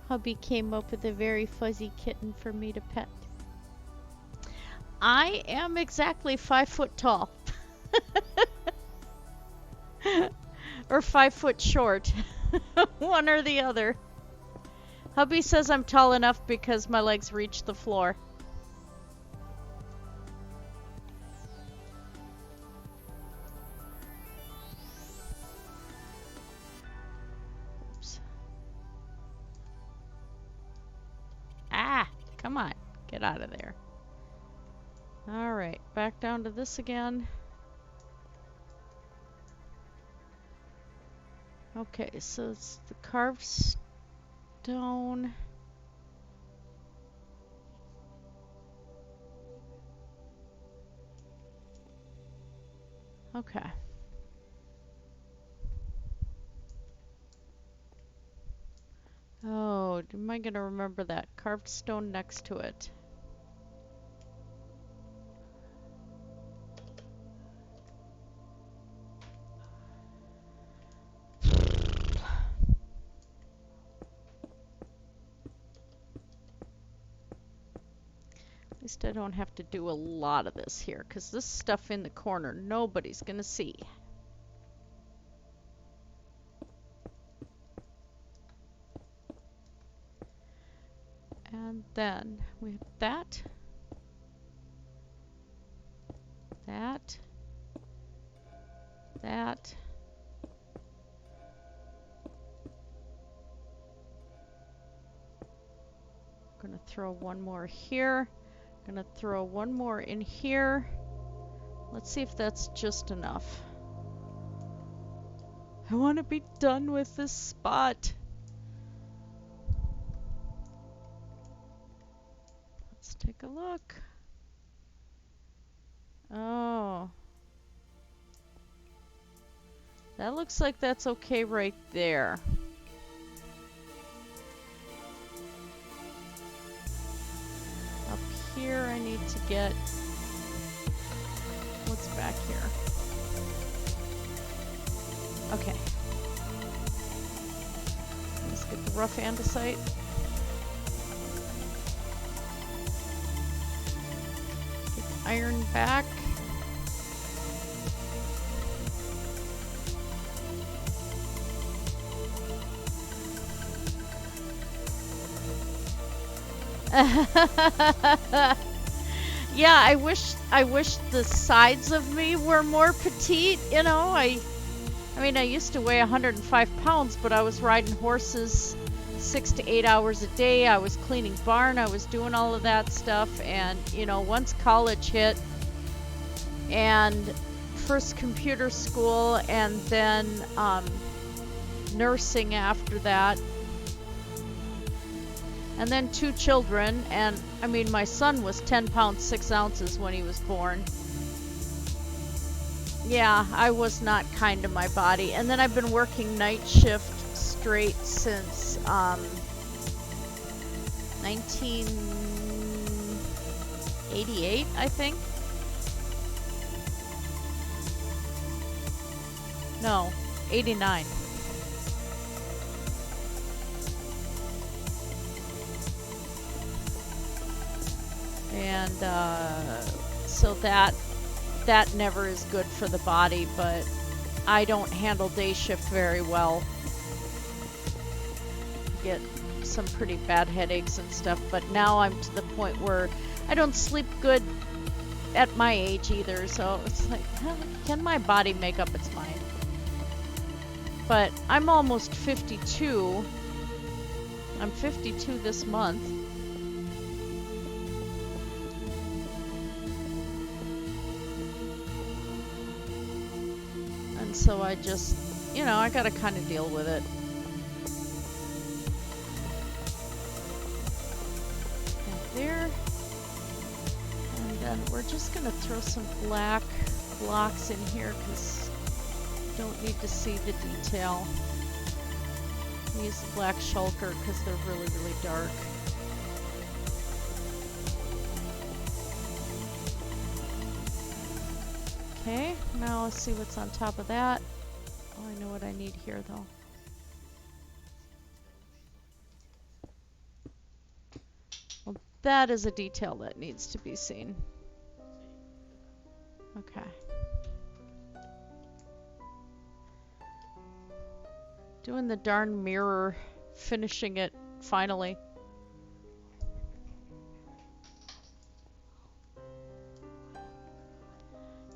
Hubby came up with a very fuzzy kitten for me to pet. I am exactly 5 foot tall. Or 5 foot short. One or the other. Hubby says I'm tall enough because my legs reach the floor. Oops. Ah, come on. Get out of there. Alright, back down to this again. Okay, so it's the carved stone. Okay. So, am I going to remember that? Carved stone next to it. At least I don't have to do a lot of this here, because this stuff in the corner, nobody's going to see. And then we have that, that, that. I'm going to throw one more here. I'm going to throw one more in here. Let's see if that's just enough. I want to be done with this spot. Let's take a look. Oh. That looks like that's okay right there. Up here I need to get... What's back here? Okay. Let's get the rough andesite. Get the iron back. Yeah, I wish the sides of me were more petite, you know. I mean, I used to weigh 105 pounds, but I was riding horses 6 to 8 hours a day. I was cleaning barn. I was doing all of that stuff. And, you know, once college hit and first computer school and then nursing after that, and then 2 children, and I mean, my son was 10 pounds 6 ounces when he was born. Yeah, I was not kind to my body. And then I've been working night shift straight since 1988, I think. No, 89. And so that never is good for the body, but I don't handle day shift very well. Get some pretty bad headaches and stuff, but now I'm to the point where I don't sleep good at my age either, so it's like, can my body make up its mind? But I'm almost 52. I'm 52 this month. So I just, you know, I gotta kind of deal with it. And there. And then we're just gonna throw some black blocks in here because you don't need to see the detail. Use the black shulker because they're really, really dark. Okay, now let's see what's on top of that. Oh, I know what I need here, though. Well, that is a detail that needs to be seen. Okay. Doing the darn mirror, finishing it finally.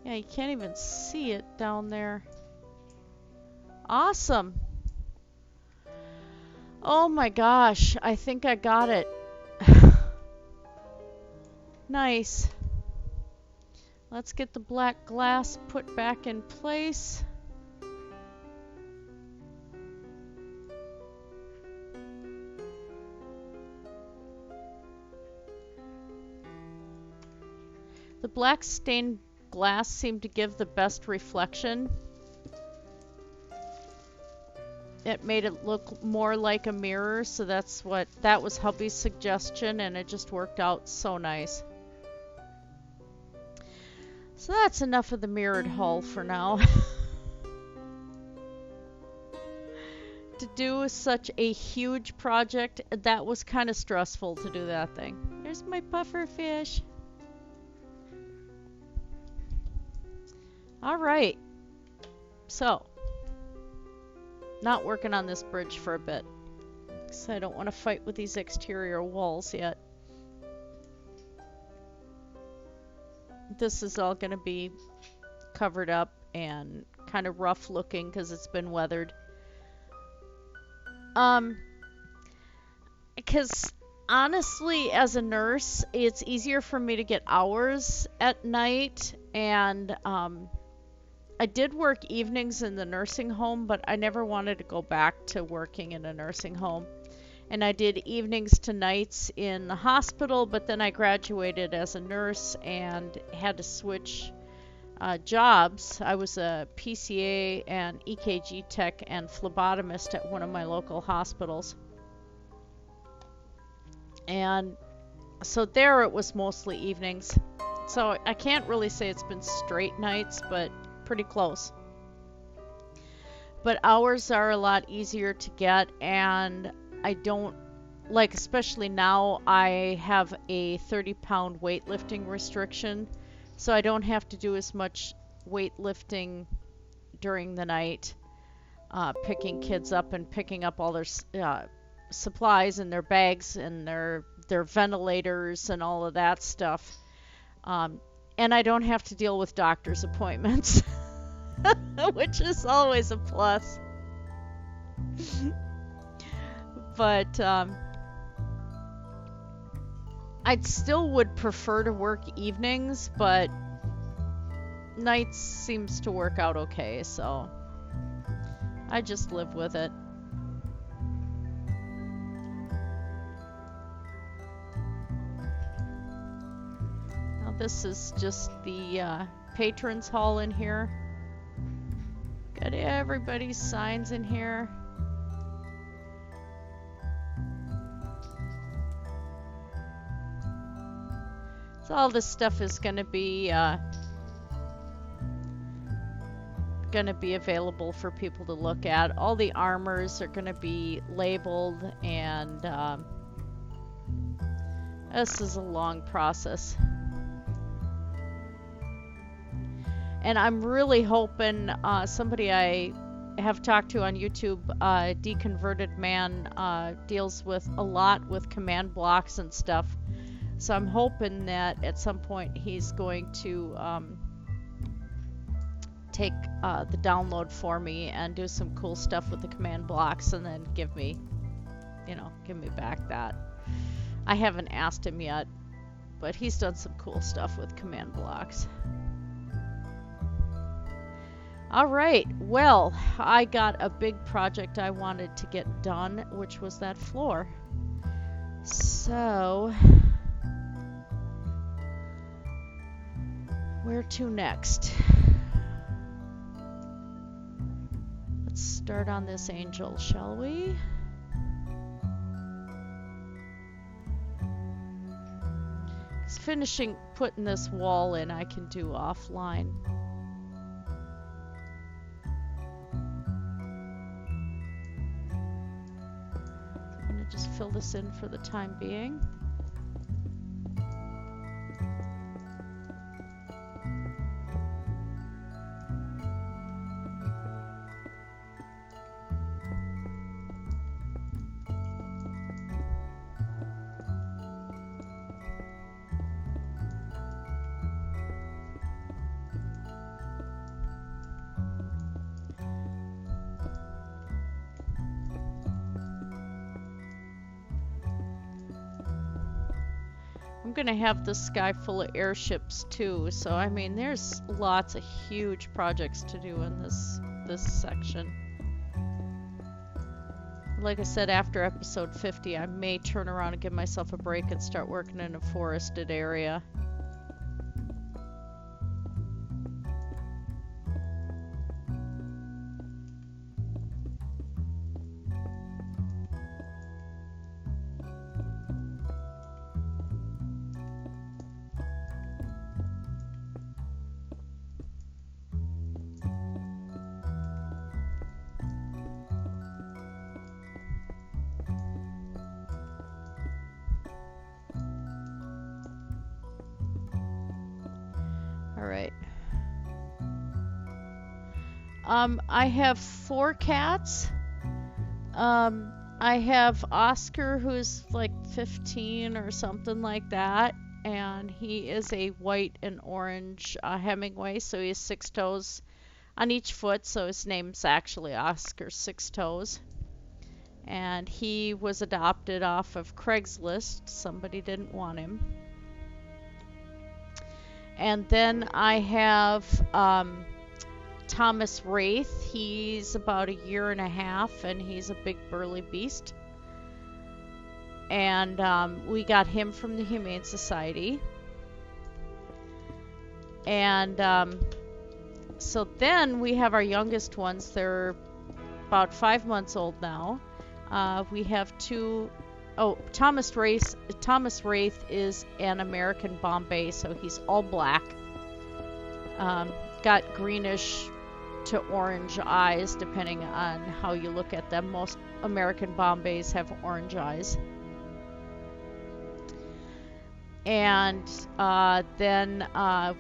Yeah, you can't even see it down there. Awesome. Oh my gosh, I think I got it. Nice. Let's get the black glass put back in place. The black stained glass seemed to give the best reflection. it made it look more like a mirror, so that was hubby's suggestion, and it just worked out so nice. So that's enough of the mirrored hull for now. To do such a huge project, that was kind of stressful to do that thing. There's my puffer fish. All right. So, not working on this bridge for a bit, because I don't want to fight with these exterior walls yet. This is all going to be covered up and kind of rough looking because it's been weathered. Because honestly, as a nurse, it's easier for me to get hours at night, and I did work evenings in the nursing home, but I never wanted to go back to working in a nursing home. And I did evenings to nights in the hospital, but then I graduated as a nurse and had to switch jobs. I was a PCA and EKG tech and phlebotomist at one of my local hospitals. And so there it was mostly evenings. So I can't really say it's been straight nights, but pretty close. But hours are a lot easier to get, and I don't, like, especially now, I have a 30-pound weightlifting restriction, so I don't have to do as much weightlifting during the night, picking kids up and picking up all their supplies and their bags and their ventilators and all of that stuff. And I don't have to deal with doctor's appointments, which is always a plus. But I still would prefer to work evenings, but nights seems to work out okay, so I just live with it. Now this is just the patrons hall in here. Got everybody's signs in here. So all this stuff is going to be available for people to look at. All the armors are going to be labeled, and this is a long process. And I'm really hoping somebody I have talked to on YouTube, Deconverted Man, deals with a lot with command blocks and stuff. So I'm hoping that at some point he's going to take the download for me and do some cool stuff with the command blocks, and then give me back that. I haven't asked him yet, but he's done some cool stuff with command blocks. All right, well, I got a big project I wanted to get done, which was that floor. So where to next? Let's start on this angel, shall we? Because finishing putting this wall in, I can do offline. I'm going to just fill this in for the time being. I'm gonna have the sky full of airships too, so I mean there's lots of huge projects to do in this section. Like I said, after episode 50 I may turn around and give myself a break and start working in a forested area. All right. I have 4 cats. I have Oscar, who's like 15 or something like that, and he is a white and orange Hemingway, so he has 6 toes on each foot, so his name's actually Oscar Six Toes. And he was adopted off of Craigslist. Somebody didn't want him. And then I have Thomas Wraith. He's about 1.5 years, and he's a big burly beast. And we got him from the Humane Society. And so then we have our youngest ones. They're about 5 months old now. We have 2. Oh, Thomas Wraith is an American Bombay, so he's all black. Got greenish to orange eyes, depending on how you look at them. Most American Bombays have orange eyes. And then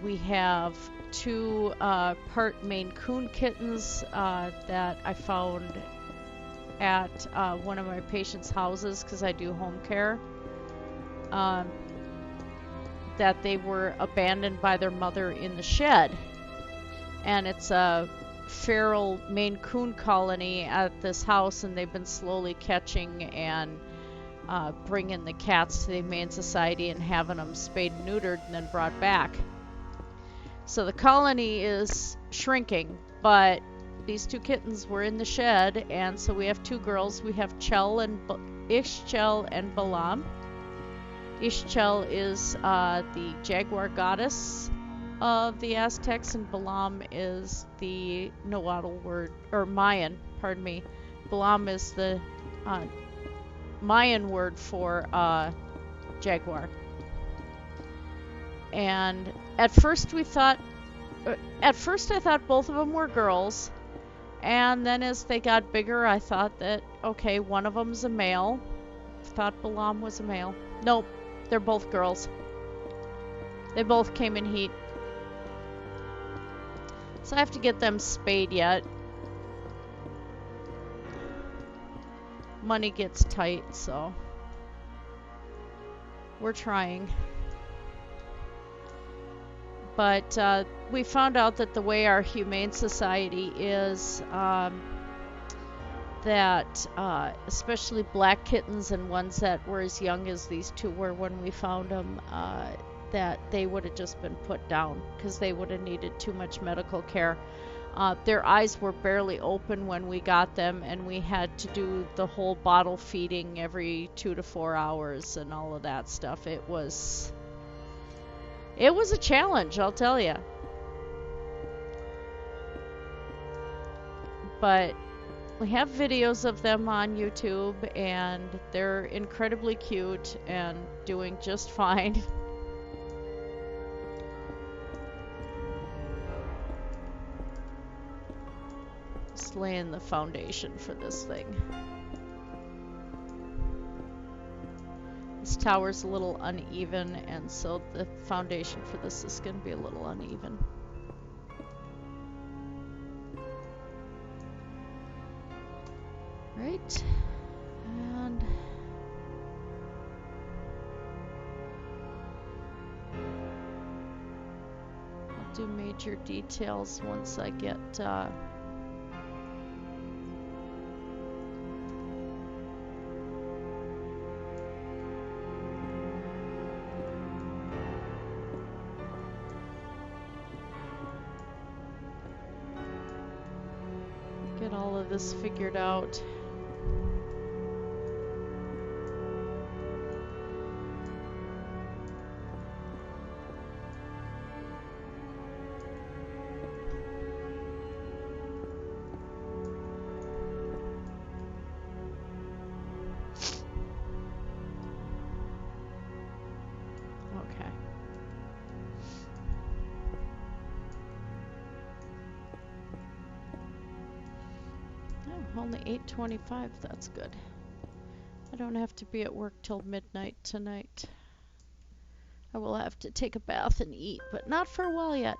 we have 2 part Maine Coon kittens that I found at one of my patients' houses, because I do home care, that they were abandoned by their mother in the shed. And it's a feral Maine Coon colony at this house, and they've been slowly catching and bringing the cats to the Humane Society and having them spayed and neutered and then brought back. So the colony is shrinking, but these 2 kittens were in the shed, and so we have 2 girls. We have Ishchel and Balam. Ishchel is the jaguar goddess of the Aztecs, and Balam is the Nahuatl word, or Mayan, pardon me. Balam is the Mayan word for jaguar. And at first I thought both of them were girls. And then as they got bigger, I thought that, okay, one of them's a male. Thought Balam was a male. Nope, they're both girls. They both came in heat. So I have to get them spayed yet. Money gets tight, so we're trying. But we found out that the way our Humane Society is, that especially black kittens and ones that were as young as these 2 were when we found them, that they would have just been put down because they would have needed too much medical care. Their eyes were barely open when we got them, and we had to do the whole bottle feeding every 2 to 4 hours and all of that stuff. It was a challenge, I'll tell you. But we have videos of them on YouTube, and they're incredibly cute and doing just fine. Just laying the foundation for this thing. This tower's a little uneven, and so the foundation for this is going to be a little uneven. Right, and I'll do major details once I get all of this figured out. Only 8:25, that's good. I don't have to be at work till midnight tonight. I will have to take a bath and eat, but not for a while yet.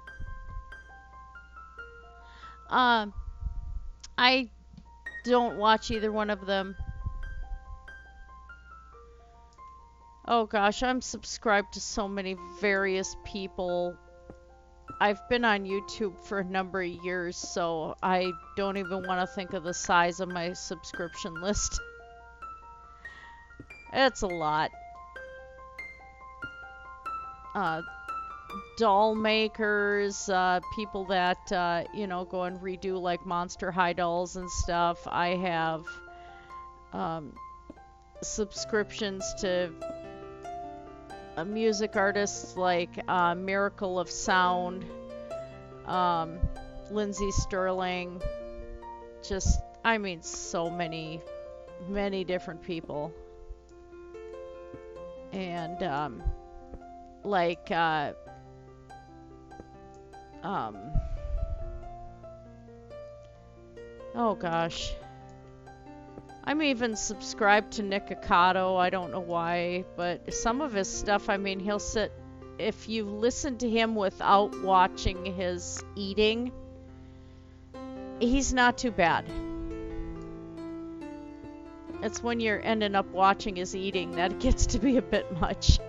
I don't watch either one of them. Oh gosh, I'm subscribed to so many various people. I've been on YouTube for a number of years, so I don't even want to think of the size of my subscription list. It's a lot. Doll makers, people that, you know, go and redo like Monster High dolls and stuff. I have subscriptions to music artists like Miracle of Sound, Lindsay Sterling, just, I mean, so many different people. And like oh gosh, I'm even subscribed to Nick Ocado. I don't know why, but some of his stuff, I mean, he'll sit, if you listen to him without watching his eating, he's not too bad. It's when you're ending up watching his eating that it gets to be a bit much.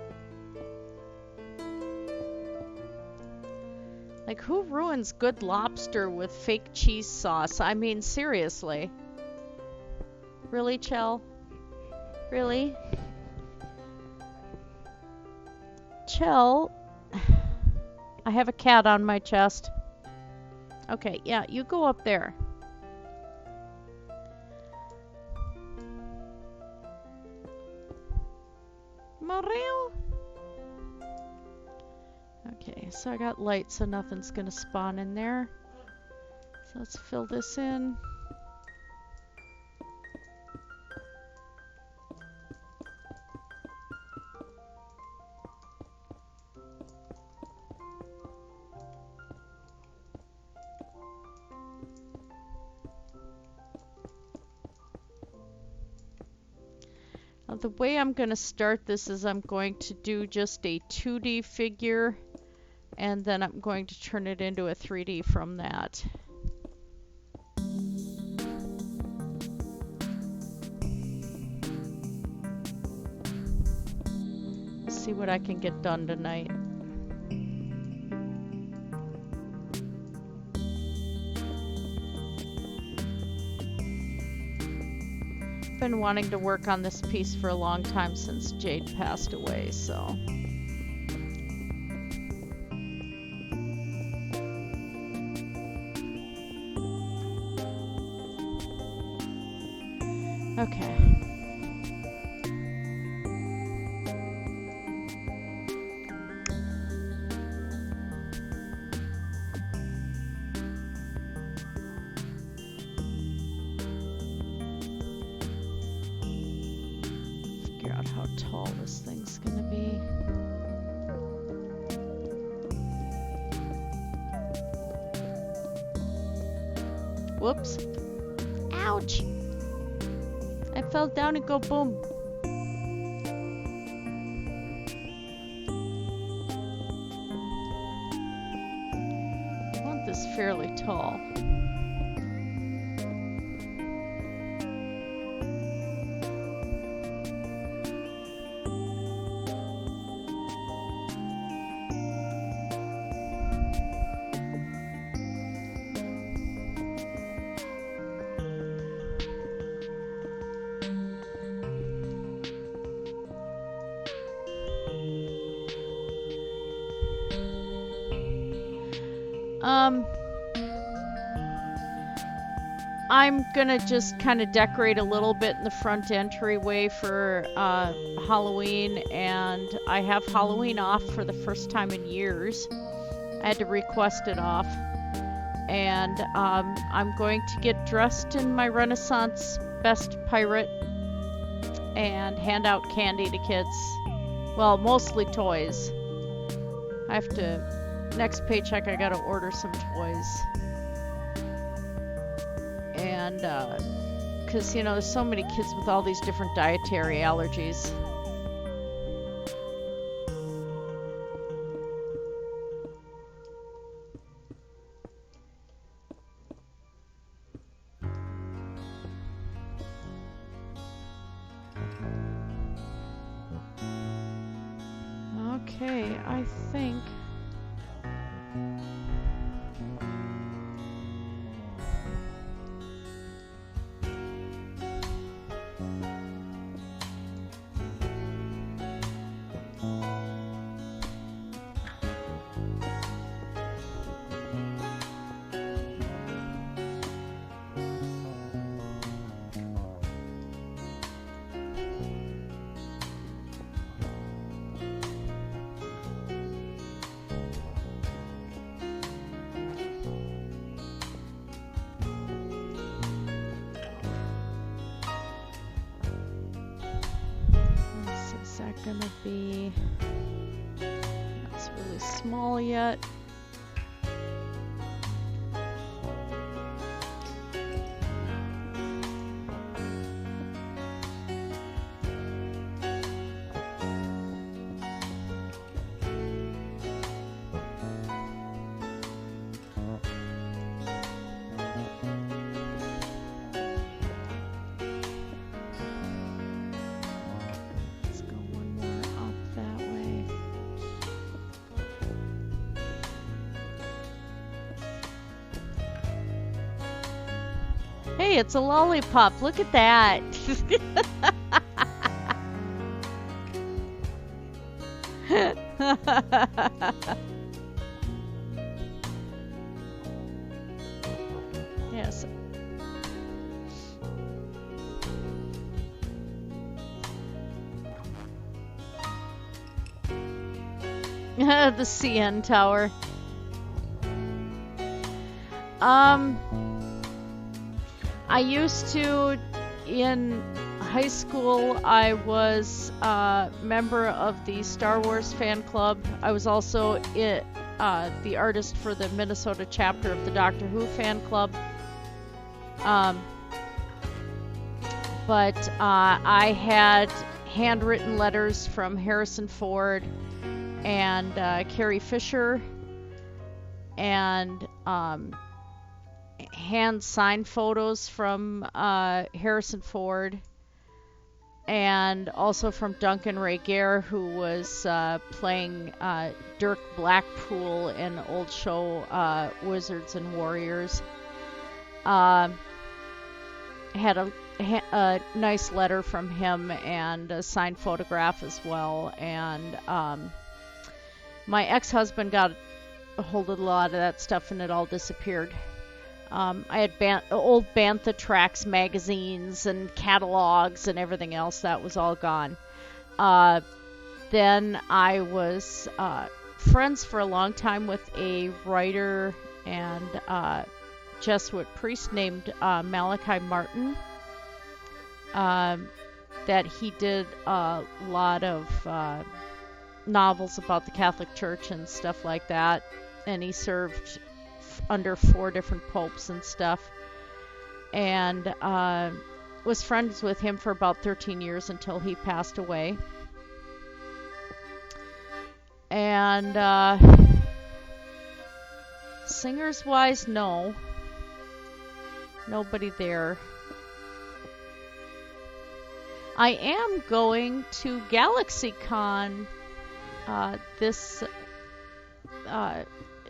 Like, who ruins good lobster with fake cheese sauce? I mean, seriously. Really, Chell? Really? Chell? I have a cat on my chest. Okay, yeah, you go up there. Mario? Okay, so I got light, so nothing's gonna spawn in there. So let's fill this in. Now the way I'm gonna start this is I'm going to do just a 2D figure, and then I'm going to turn it into a 3D from that. Let's see what I can get done tonight. I've been wanting to work on this piece for a long time since Jade passed away, so. Okay. Figure out how tall this thing's gonna be. Whoops. Ouch! I fell down and go boom. I want this fairly tall. I'm gonna just kind of decorate a little bit in the front entryway for Halloween, and I have Halloween off for the first time in years. I had to request it off, and I'm going to get dressed in my Renaissance best pirate and hand out candy to kids. Well, mostly toys. I have to, next paycheck I gotta order some toys. And, because, you know, there's so many kids with all these different dietary allergies. Okay, I think... Gonna be, it's really small yet. Hey, it's a lollipop. Look at that. Yes. The CN Tower. I used to, in high school, I was a member of the Star Wars fan club. I was also the artist for the Minnesota chapter of the Doctor Who fan club. But I had handwritten letters from Harrison Ford and Carrie Fisher, and hand-signed photos from Harrison Ford, and also from Duncan Ray Gare, who was playing Dirk Blackpool in old show Wizards and Warriors. Had a nice letter from him and a signed photograph as well. And my ex-husband got a hold of a lot of that stuff, and it all disappeared. I had old Bantha Tracks magazines and catalogs and everything else. That was all gone. Then I was friends for a long time with a writer and Jesuit priest named Malachi Martin. That he did a lot of novels about the Catholic Church and stuff like that. And he served under 4 different popes and stuff, and was friends with him for about 13 years until he passed away. And singers wise, no, nobody there. I am going to GalaxyCon this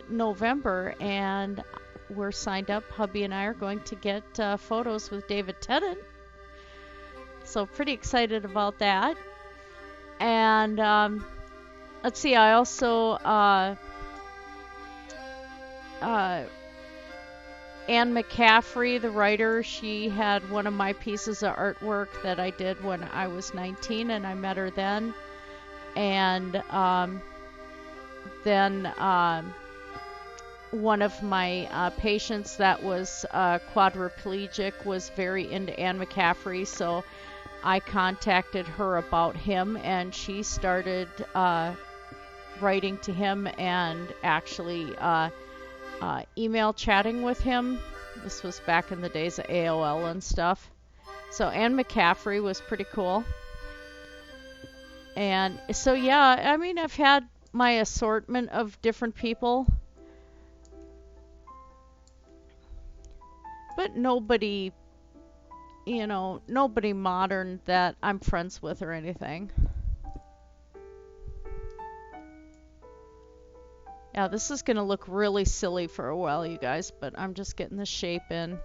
November, and we're signed up. Hubby and I are going to get photos with David Tennant, so pretty excited about that. And let's see, I also Anne McCaffrey, the writer, she had one of my pieces of artwork that I did when I was 19, and I met her then. And then one of my patients that was quadriplegic was very into Anne McCaffrey, so I contacted her about him, and she started writing to him and actually email chatting with him. This was back in the days of AOL and stuff. So Anne McCaffrey was pretty cool. And so yeah, I mean, I've had my assortment of different people, but nobody, you know, nobody modern that I'm friends with or anything. Yeah, this is gonna look really silly for a while, you guys, but I'm just getting the shape in.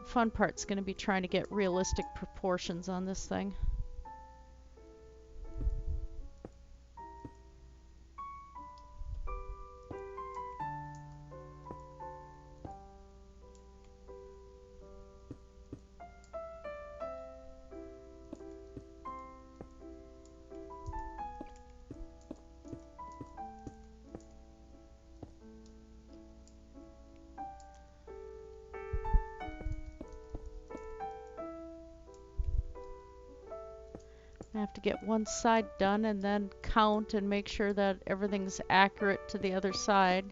Fun part's gonna be trying to get realistic proportions on this thing. I have to get one side done and then count and make sure that everything's accurate to the other side.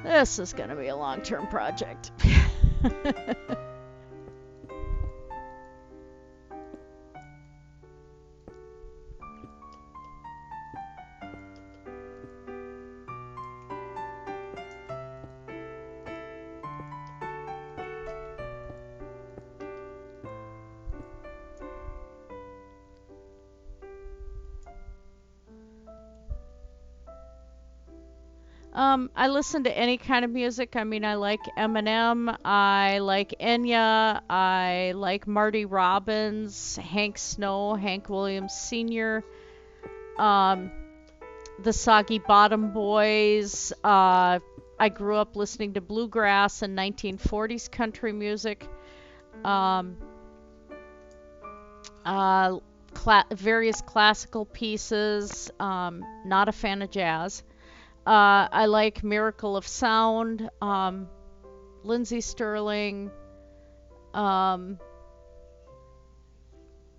This is going to be a long-term project. I listen to any kind of music. I mean, I like Eminem, I like Enya, I like Marty Robbins, Hank Snow, Hank Williams Sr., the Soggy Bottom Boys. I grew up listening to bluegrass and 1940s country music. Various classical pieces. Not a fan of jazz. I like Miracle of Sound, Lindsey Sterling,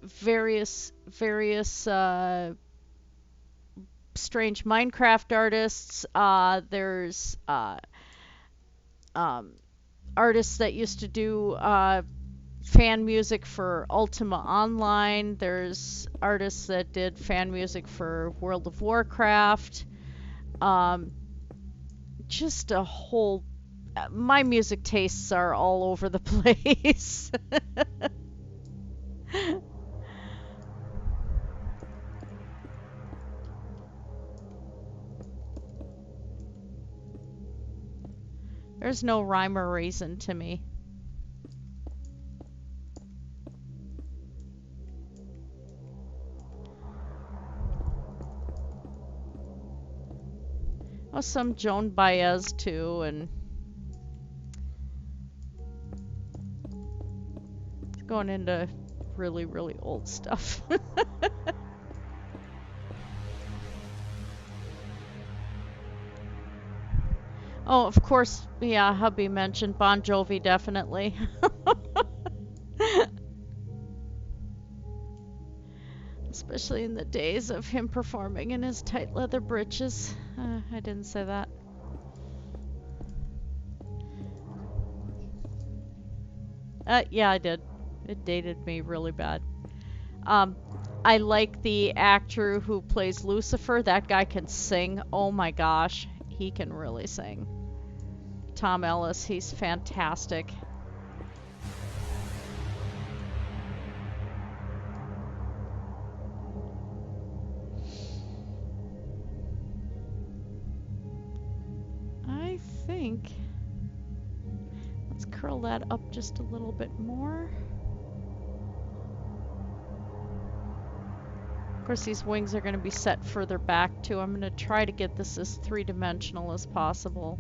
various strange Minecraft artists. There's artists that used to do fan music for Ultima Online. There's artists that did fan music for World of Warcraft. Just a whole... my music tastes are all over the place. There's no rhyme or reason to me. Oh, some Joan Baez too, and it's going into really, really old stuff. Oh, of course, yeah, hubby mentioned Bon Jovi, definitely. Especially in the days of him performing in his tight leather breeches. I didn't say that. Yeah, I did. It dated me really bad. I like the actor who plays Lucifer. That guy can sing. Oh my gosh, he can really sing. Tom Ellis, he's fantastic. I think... let's curl that up just a little bit more. Of course, these wings are going to be set further back too. I'm going to try to get this as three-dimensional as possible.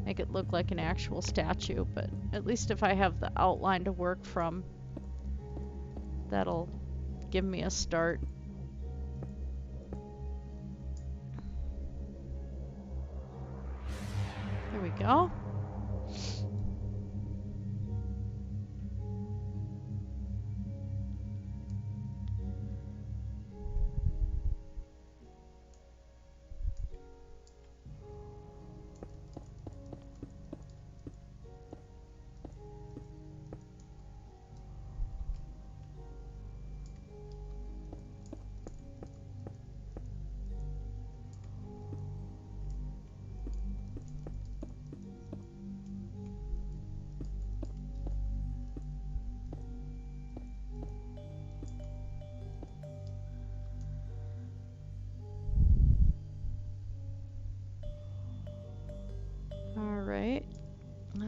Make it look like an actual statue, but at least if I have the outline to work from, that'll give me a start. There we go.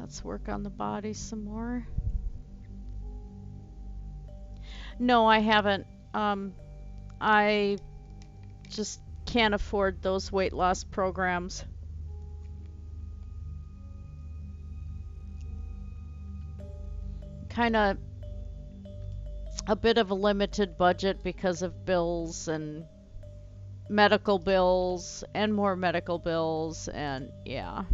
Let's work on the body some more. No, I haven't. I just can't afford those weight loss programs. Kind of a bit of a limited budget because of bills and medical bills and more medical bills, and yeah.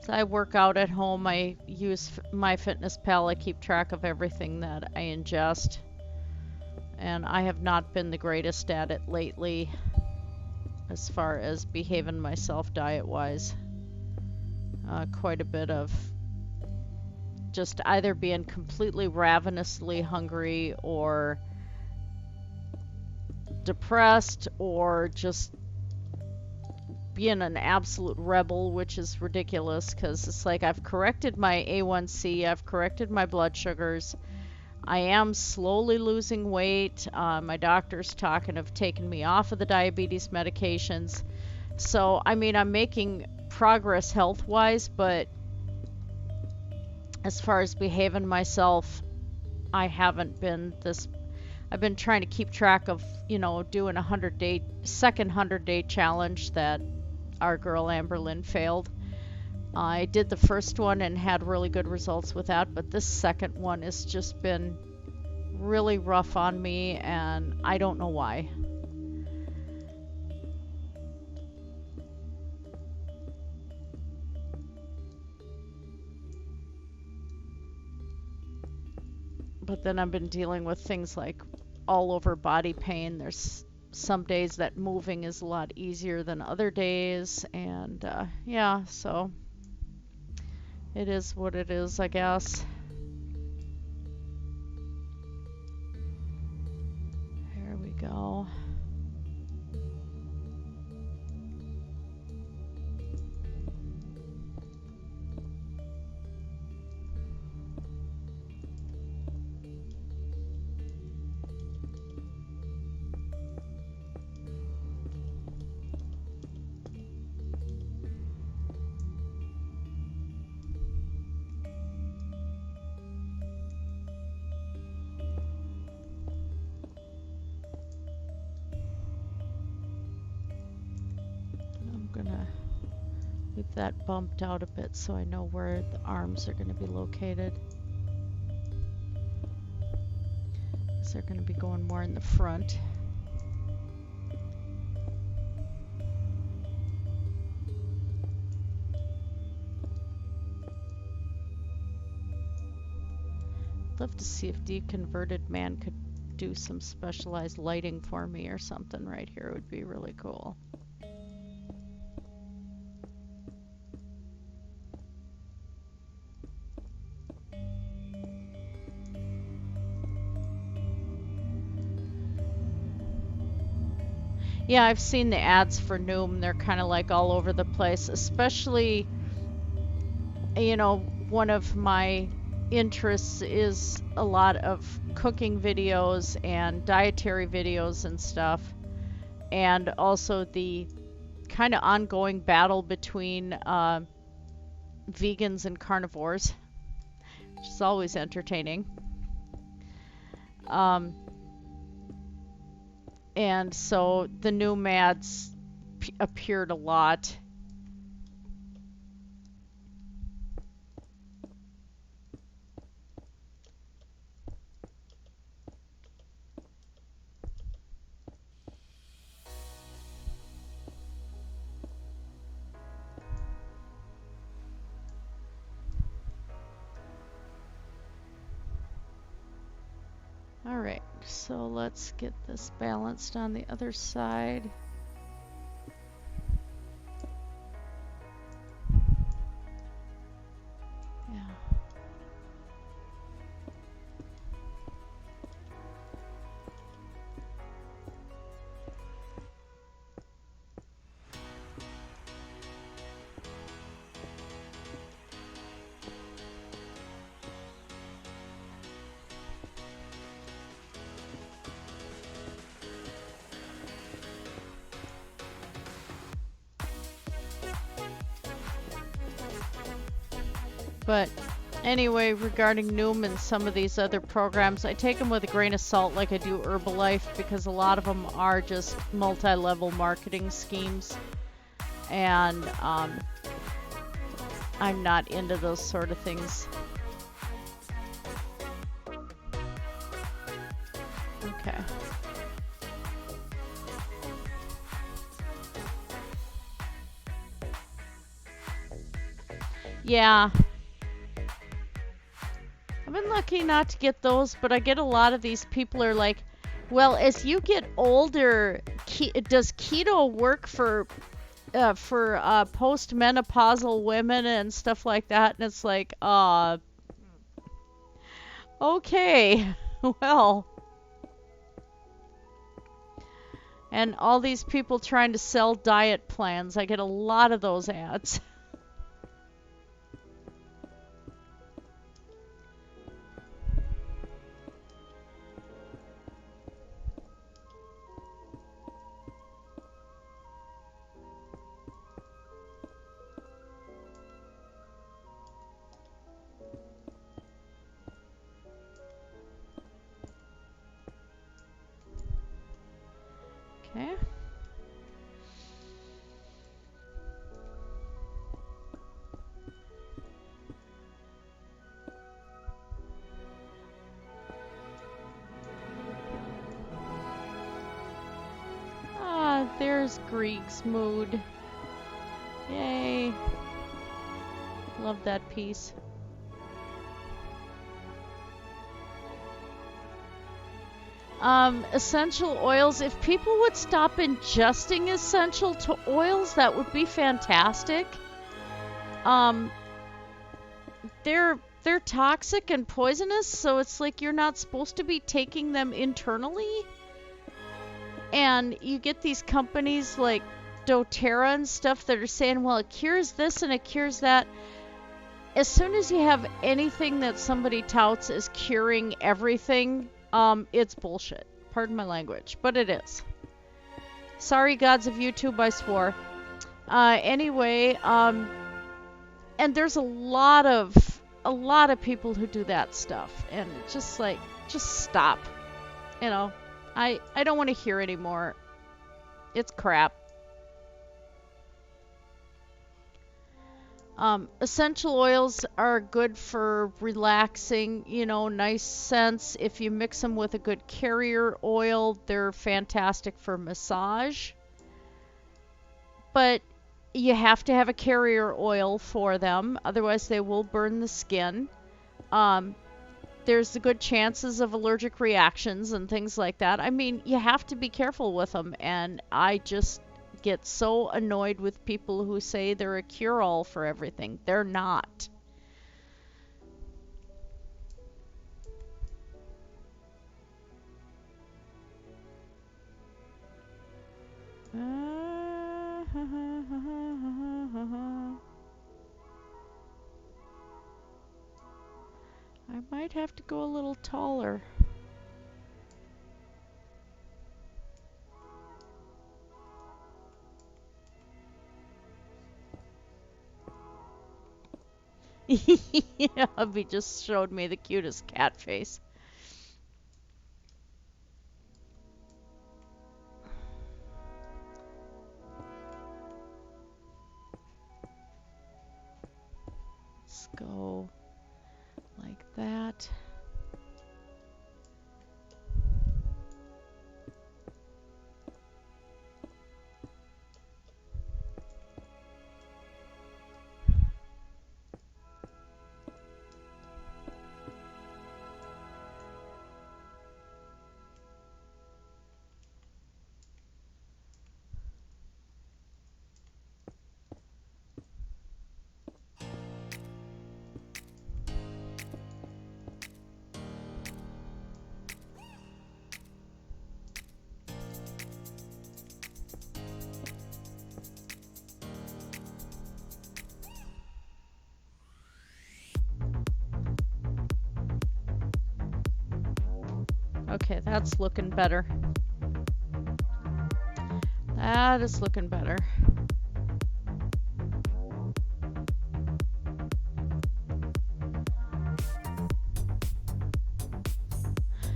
So I work out at home. I use MyFitnessPal. I keep track of everything that I ingest. And I have not been the greatest at it lately as far as behaving myself diet-wise. Quite a bit of just either being completely ravenously hungry or depressed or just being an absolute rebel, which is ridiculous because it's like I've corrected my A1C, I've corrected my blood sugars, I am slowly losing weight. My doctor's talking of taking me off of the diabetes medications. So, I mean, I'm making progress health-wise, but as far as behaving myself, I haven't been this. I've been trying to keep track of, you know, doing a 100-day, second 100-day challenge that our girl Amberlynn failed. I did the first one and had really good results with that, but this second one has just been really rough on me, and I don't know why. But then I've been dealing with things like all over body pain. There's some days that moving is a lot easier than other days, and yeah, so it is what it is, I guess. There we go. Leave that bumped out a bit so I know where the arms are going to be located. Because they're going to be going more in the front. I'd love to see if Deconverted Man could do some specialized lighting for me or something right here. It would be really cool. Yeah, I've seen the ads for Noom. They're kind of like all over the place, especially, you know, one of my interests is a lot of cooking videos and dietary videos and stuff, and also the kind of ongoing battle between vegans and carnivores, which is always entertaining. And so the Noom ads appeared a lot. All right, so let's get this balanced on the other side. Yeah. But anyway, regarding Noom and some of these other programs, I take them with a grain of salt like I do Herbalife, because a lot of them are just multi-level marketing schemes. And I'm not into those sort of things. Okay. Yeah. I've been lucky not to get those, but I get a lot of these people are like, well, as you get older, does keto work for postmenopausal women and stuff like that? And it's like, okay, well. And all these people trying to sell diet plans, I get a lot of those ads. Okay. Ah, there's GRIEG's mood. Yay. Love that piece. Essential oils. If people would stop ingesting essential oils, that would be fantastic. They're toxic and poisonous, so it's like you're not supposed to be taking them internally. And you get these companies like doTERRA and stuff that are saying, well, it cures this and it cures that. As soon as you have anything that somebody touts as curing everything, it's bullshit. Pardon my language, but it is. Sorry, gods of YouTube, I swore. Anyway, and there's a lot of people who do that stuff, and it's just like, just stop. You know, I don't want to hear anymore. It's crap. Essential oils are good for relaxing, you know, nice scents. If you mix them with a good carrier oil, they're fantastic for massage. But you have to have a carrier oil for them, otherwise they will burn the skin. There's the good chances of allergic reactions and things like that. I mean, you have to be careful with them, and I just get so annoyed with people who say they're a cure-all for everything. They're not. I might have to go a little taller. Yeah, Hubby just showed me the cutest cat face. Let's go like that. Okay, that's looking better. That is looking better.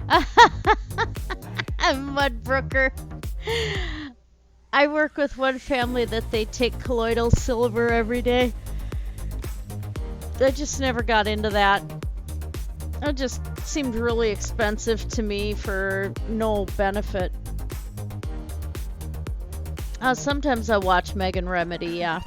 I'm Mudbrooker. I work with one family that they take colloidal silver every day. I just never got into that. It just seemed really expensive to me for no benefit. Sometimes I watch Megan Remedy, yeah.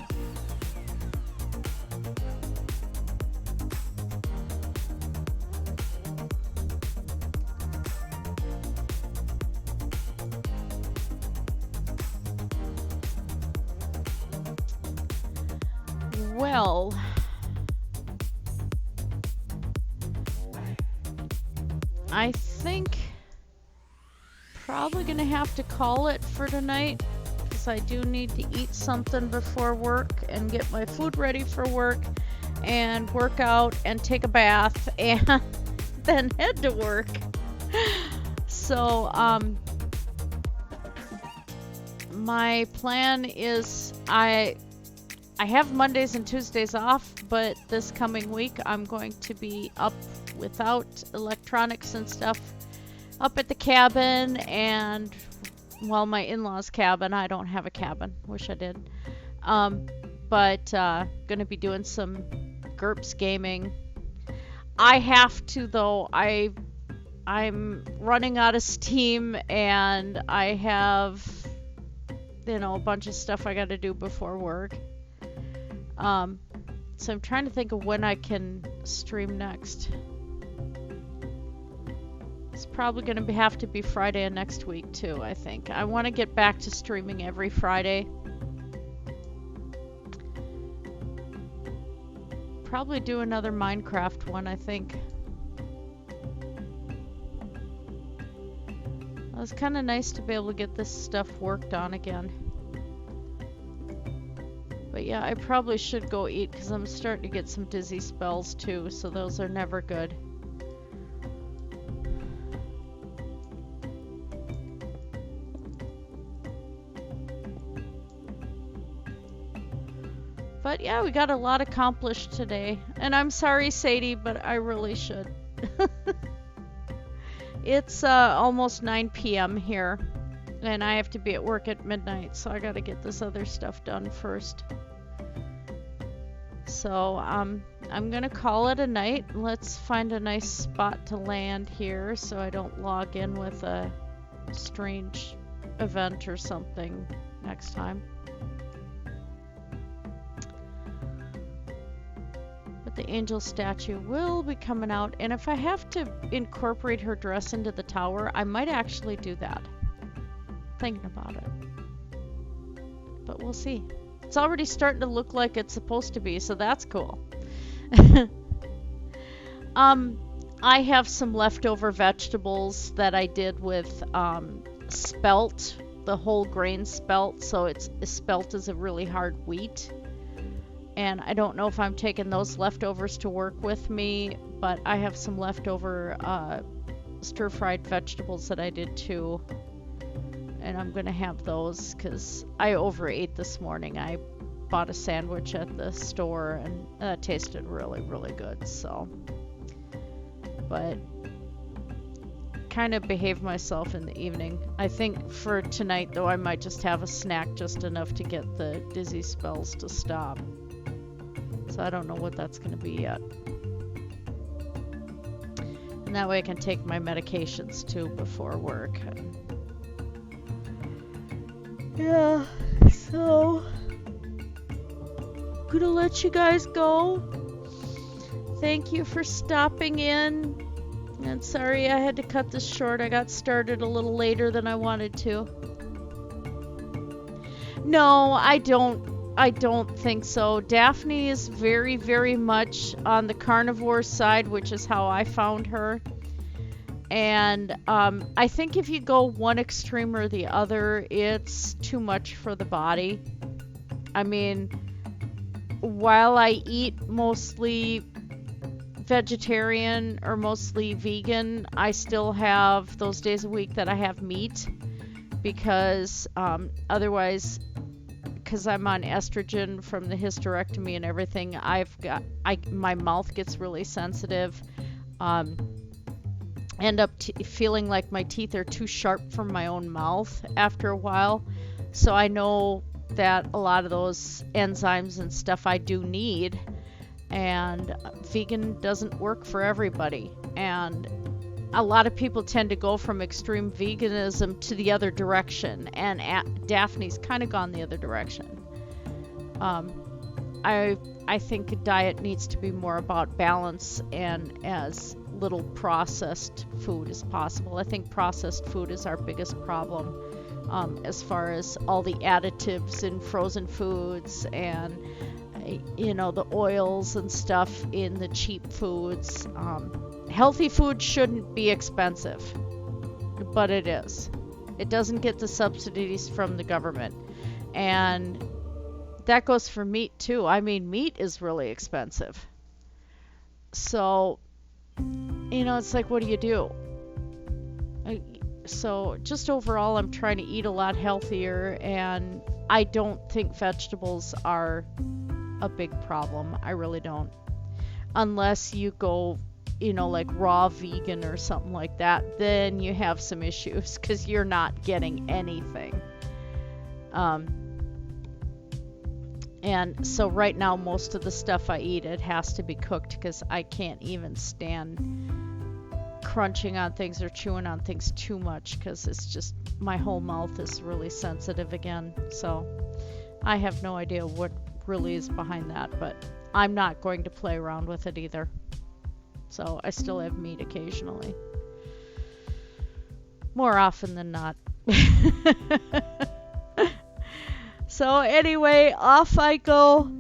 Well, I think probably gonna have to call it for tonight, because I do need to eat something before work and get my food ready for work and work out and take a bath and then head to work. So my plan is I have Mondays and Tuesdays off, but this coming week I'm going to be up without electronics and stuff up at the cabin, and well, my in-laws' cabin. I don't have a cabin. Wish I did. But gonna be doing some GURPS gaming. I have to though. I'm running out of steam, and I have, you know, a bunch of stuff I got to do before work. So I'm trying to think of when I can stream next. It's probably going to have to be Friday of next week too, I think. I want to get back to streaming every Friday. Probably do another Minecraft one, I think. It was kind of nice to be able to get this stuff worked on again. But yeah, I probably should go eat because I'm starting to get some dizzy spells too, so those are never good. But yeah, we got a lot accomplished today. And I'm sorry, Sadie, but I really should. It's almost 9 p.m. here, and I have to be at work at midnight, so I gotta get this other stuff done first. So I'm gonna call it a night. Let's find a nice spot to land here so I don't log in with a strange event or something next time. But the angel statue will be coming out, and if I have to incorporate her dress into the tower, I might actually do that. Thinking about it. But we'll see. It's already starting to look like it's supposed to be, so that's cool. I have some leftover vegetables that I did with spelt, the whole grain spelt, so spelt is a really hard wheat. And I don't know if I'm taking those leftovers to work with me, but I have some leftover stir-fried vegetables that I did too. And I'm gonna have those because I overate this morning. I bought a sandwich at the store and that tasted really, really good, so. But kind of behaved myself in the evening. I think for tonight though, I might just have a snack just enough to get the dizzy spells to stop. So I don't know what that's gonna be yet. And that way I can take my medications too before work. Yeah, so gonna let you guys go. Thank you for stopping in. And sorry I had to cut this short. I got started a little later than I wanted to. No, I don't think so. Daphne is very, very much on the carnivore side, which is how I found her. And I think if you go one extreme or the other, it's too much for the body. I mean, while I eat mostly vegetarian or mostly vegan, I still have those days a week that I have meat because otherwise, because I'm on estrogen from the hysterectomy and everything, my mouth gets really sensitive. end up feeling like my teeth are too sharp for my own mouth after a while. So I know that a lot of those enzymes and stuff I do need, and vegan doesn't work for everybody. And a lot of people tend to go from extreme veganism to the other direction, and Daphne's kind of gone the other direction. I think a diet needs to be more about balance and as little processed food as possible. I think processed food is our biggest problem, as far as all the additives in frozen foods and the oils and stuff in the cheap foods. Healthy food shouldn't be expensive, but it is. It doesn't get the subsidies from the government, and that goes for meat too. I mean, meat is really expensive. So, it's like, what do you do? So just overall, I'm trying to eat a lot healthier, and I don't think vegetables are a big problem. I really don't. Unless you go, like raw vegan or something like that, then you have some issues because you're not getting anything. And so right now, most of the stuff I eat, it has to be cooked because I can't even stand crunching on things or chewing on things too much because it's just, my whole mouth is really sensitive again. So I have no idea what really is behind that, but I'm not going to play around with it either. So I still have meat occasionally. More often than not. So anyway, off I go.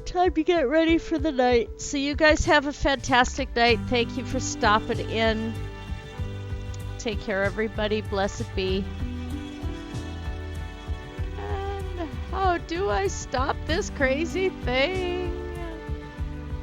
Time to get ready for the night. So you guys have a fantastic night. Thank you for stopping in. Take care, everybody. Blessed be. And how do I stop this crazy thing?